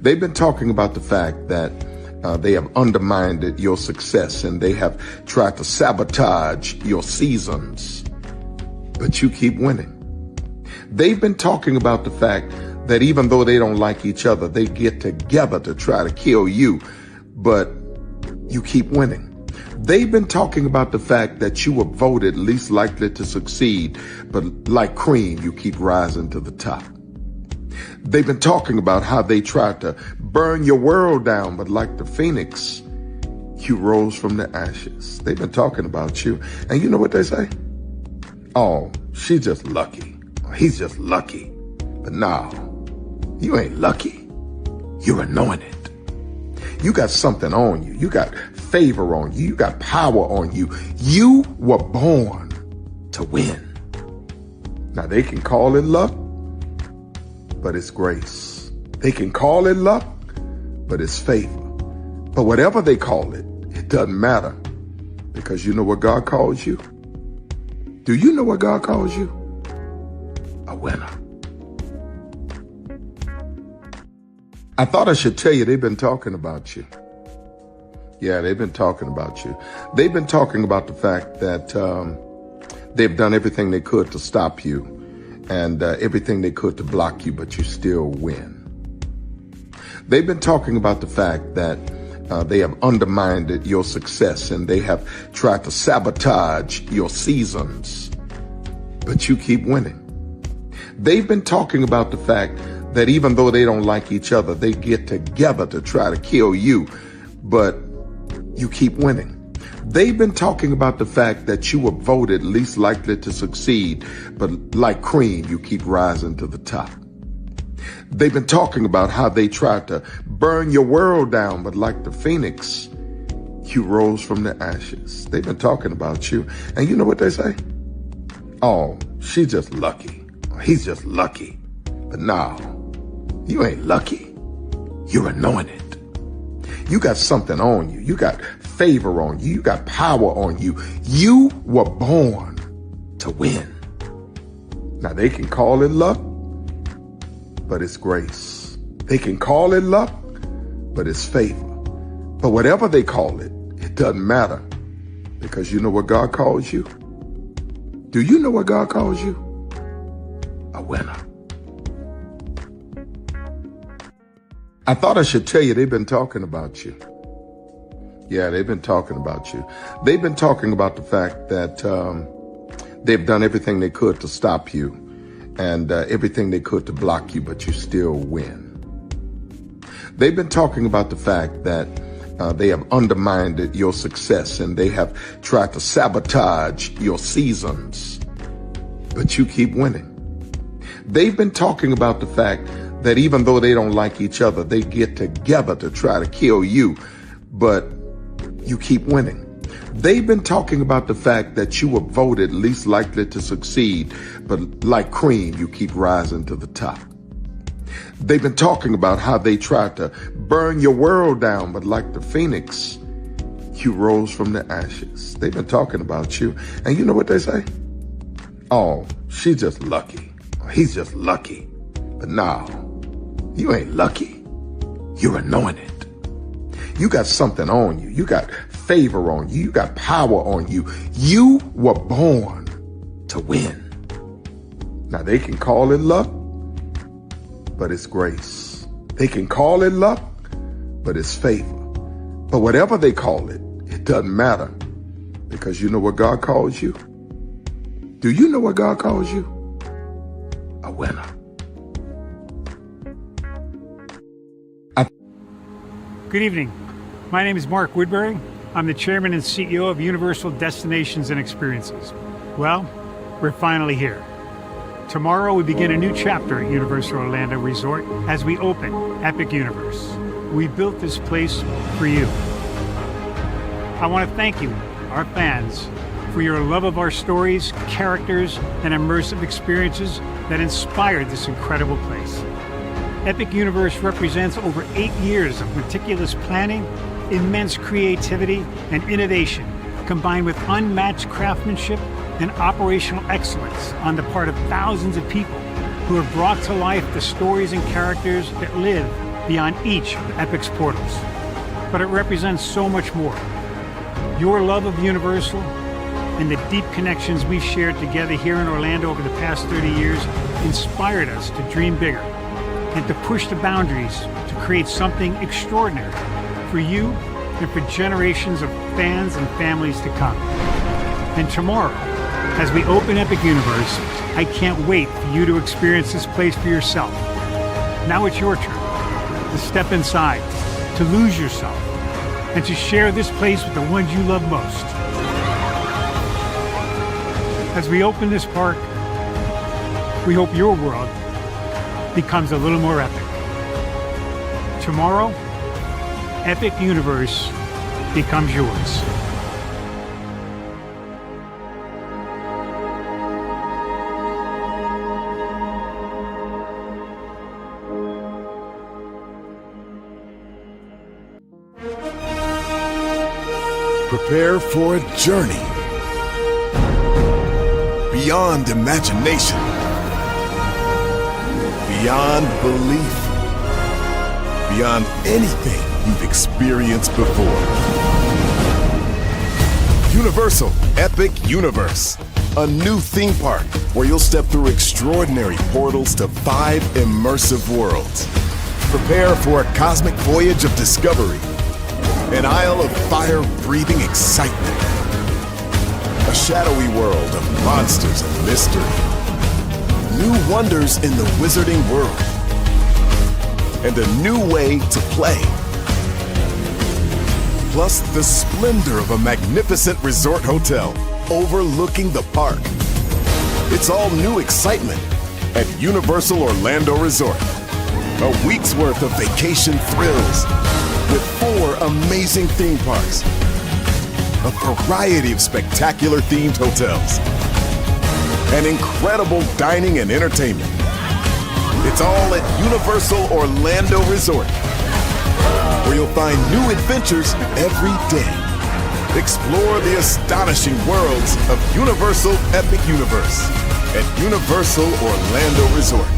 They've been talking about the fact that they have undermined your success and they have tried to sabotage your seasons, but you keep winning. They've been talking about the fact that even though they don't like each other, they get together to try to kill you, but you keep winning. They've been talking about the fact that you were voted least likely to succeed, but like cream, you keep rising to the top. They've been talking about how they tried to burn your world down, but like the phoenix, you rose from the ashes. They've been talking about you. And you know what they say? Oh, she's just lucky. He's just lucky. But no, you ain't lucky. You're anointed. You got something on you. You got favor on you. You got power on you. You were born to win. Now they can call it luck, but it's grace. They can call it luck, but it's favor. But whatever they call it, it doesn't matter, because you know what God calls you? Do you know what God calls you? A winner. I thought I should tell you they've been talking about you. Yeah, they've been talking about you. They've been talking about the fact that they've done everything they could to stop you and everything they could to block you, but you still win. They've been talking about the fact that they have undermined your success and they have tried to sabotage your seasons, but you keep winning. They've been talking about the fact that even though they don't like each other, they get together to try to kill you, but you keep winning. They've been talking about the fact that you were voted least likely to succeed, but like cream, you keep rising to the top. They've been talking about how they tried to burn your world down, but like the phoenix, you rose from the ashes. They've been talking about you. And you know what they say? Oh, she's just lucky. He's just lucky. But no, you ain't lucky. You're anointed. You got something on you. You got favor on you. You got power on you. You were born to win. Now they can call it luck, but it's grace. They can call it luck, but it's favor. But whatever they call it, it doesn't matter, because you know what God calls you? Do you know what God calls you? A winner. I thought I should tell you they've been talking about you. Yeah, they've been talking about you. They've been talking about the fact that they've done everything they could to stop you and everything they could to block you, but you still win. They've been talking about the fact that they have undermined your success and they have tried to sabotage your seasons, but you keep winning. They've been talking about the fact that even though they don't like each other, they get together to try to kill you, but you keep winning. They've been talking about the fact that you were voted least likely to succeed, but like cream, you keep rising to the top. They've been talking about how they tried to burn your world down, but like the phoenix, you rose from the ashes. They've been talking about you. And you know what they say? Oh, she's just lucky. He's just lucky. But no, you ain't lucky. You're anointed. You got something on you. You got favor on you. You got power on you. You were born to win. Now they can call it luck, but it's grace. They can call it luck, but it's favor. But whatever they call it, it doesn't matter, because you know what God calls you? Do you know what God calls you? A winner. Good evening. My name is Mark Woodbury. I'm the chairman and CEO of Universal Destinations and Experiences. Well, we're finally here. Tomorrow we begin a new chapter at Universal Orlando Resort as we open Epic Universe. We built this place for you. I want to thank you, our fans, for your love of our stories, characters, and immersive experiences that inspired this incredible place. Epic Universe represents over 8 years of meticulous planning, immense creativity and innovation, combined with unmatched craftsmanship and operational excellence on the part of thousands of people who have brought to life the stories and characters that live beyond each of Epic's portals. But it represents so much more. Your love of Universal and the deep connections we've shared together here in Orlando over the past 30 years inspired us to dream bigger and to push the boundaries to create something extraordinary for you and for generations of fans and families to come. And tomorrow, as we open Epic Universe, I can't wait for you to experience this place for yourself. Now it's your turn to step inside, to lose yourself, and to share this place with the ones you love most. As we open this park, we hope your world becomes a little more epic. Tomorrow, Epic Universe becomes yours. Prepare for a journey beyond imagination, beyond belief, beyond anything you've experienced before. Universal Epic Universe, a new theme park where you'll step through extraordinary portals to 5 immersive worlds. Prepare for a cosmic voyage of discovery, an isle of fire-breathing excitement, a shadowy world of monsters and mystery, new wonders in the wizarding world, and a new way to play. Plus the splendor of a magnificent resort hotel overlooking the park. It's all new excitement at Universal Orlando Resort. A week's worth of vacation thrills with 4 amazing theme parks, a variety of spectacular themed hotels, and incredible dining and entertainment. It's all at Universal Orlando Resort, where you'll find new adventures every day. Explore the astonishing worlds of Universal Epic Universe at Universal Orlando Resort.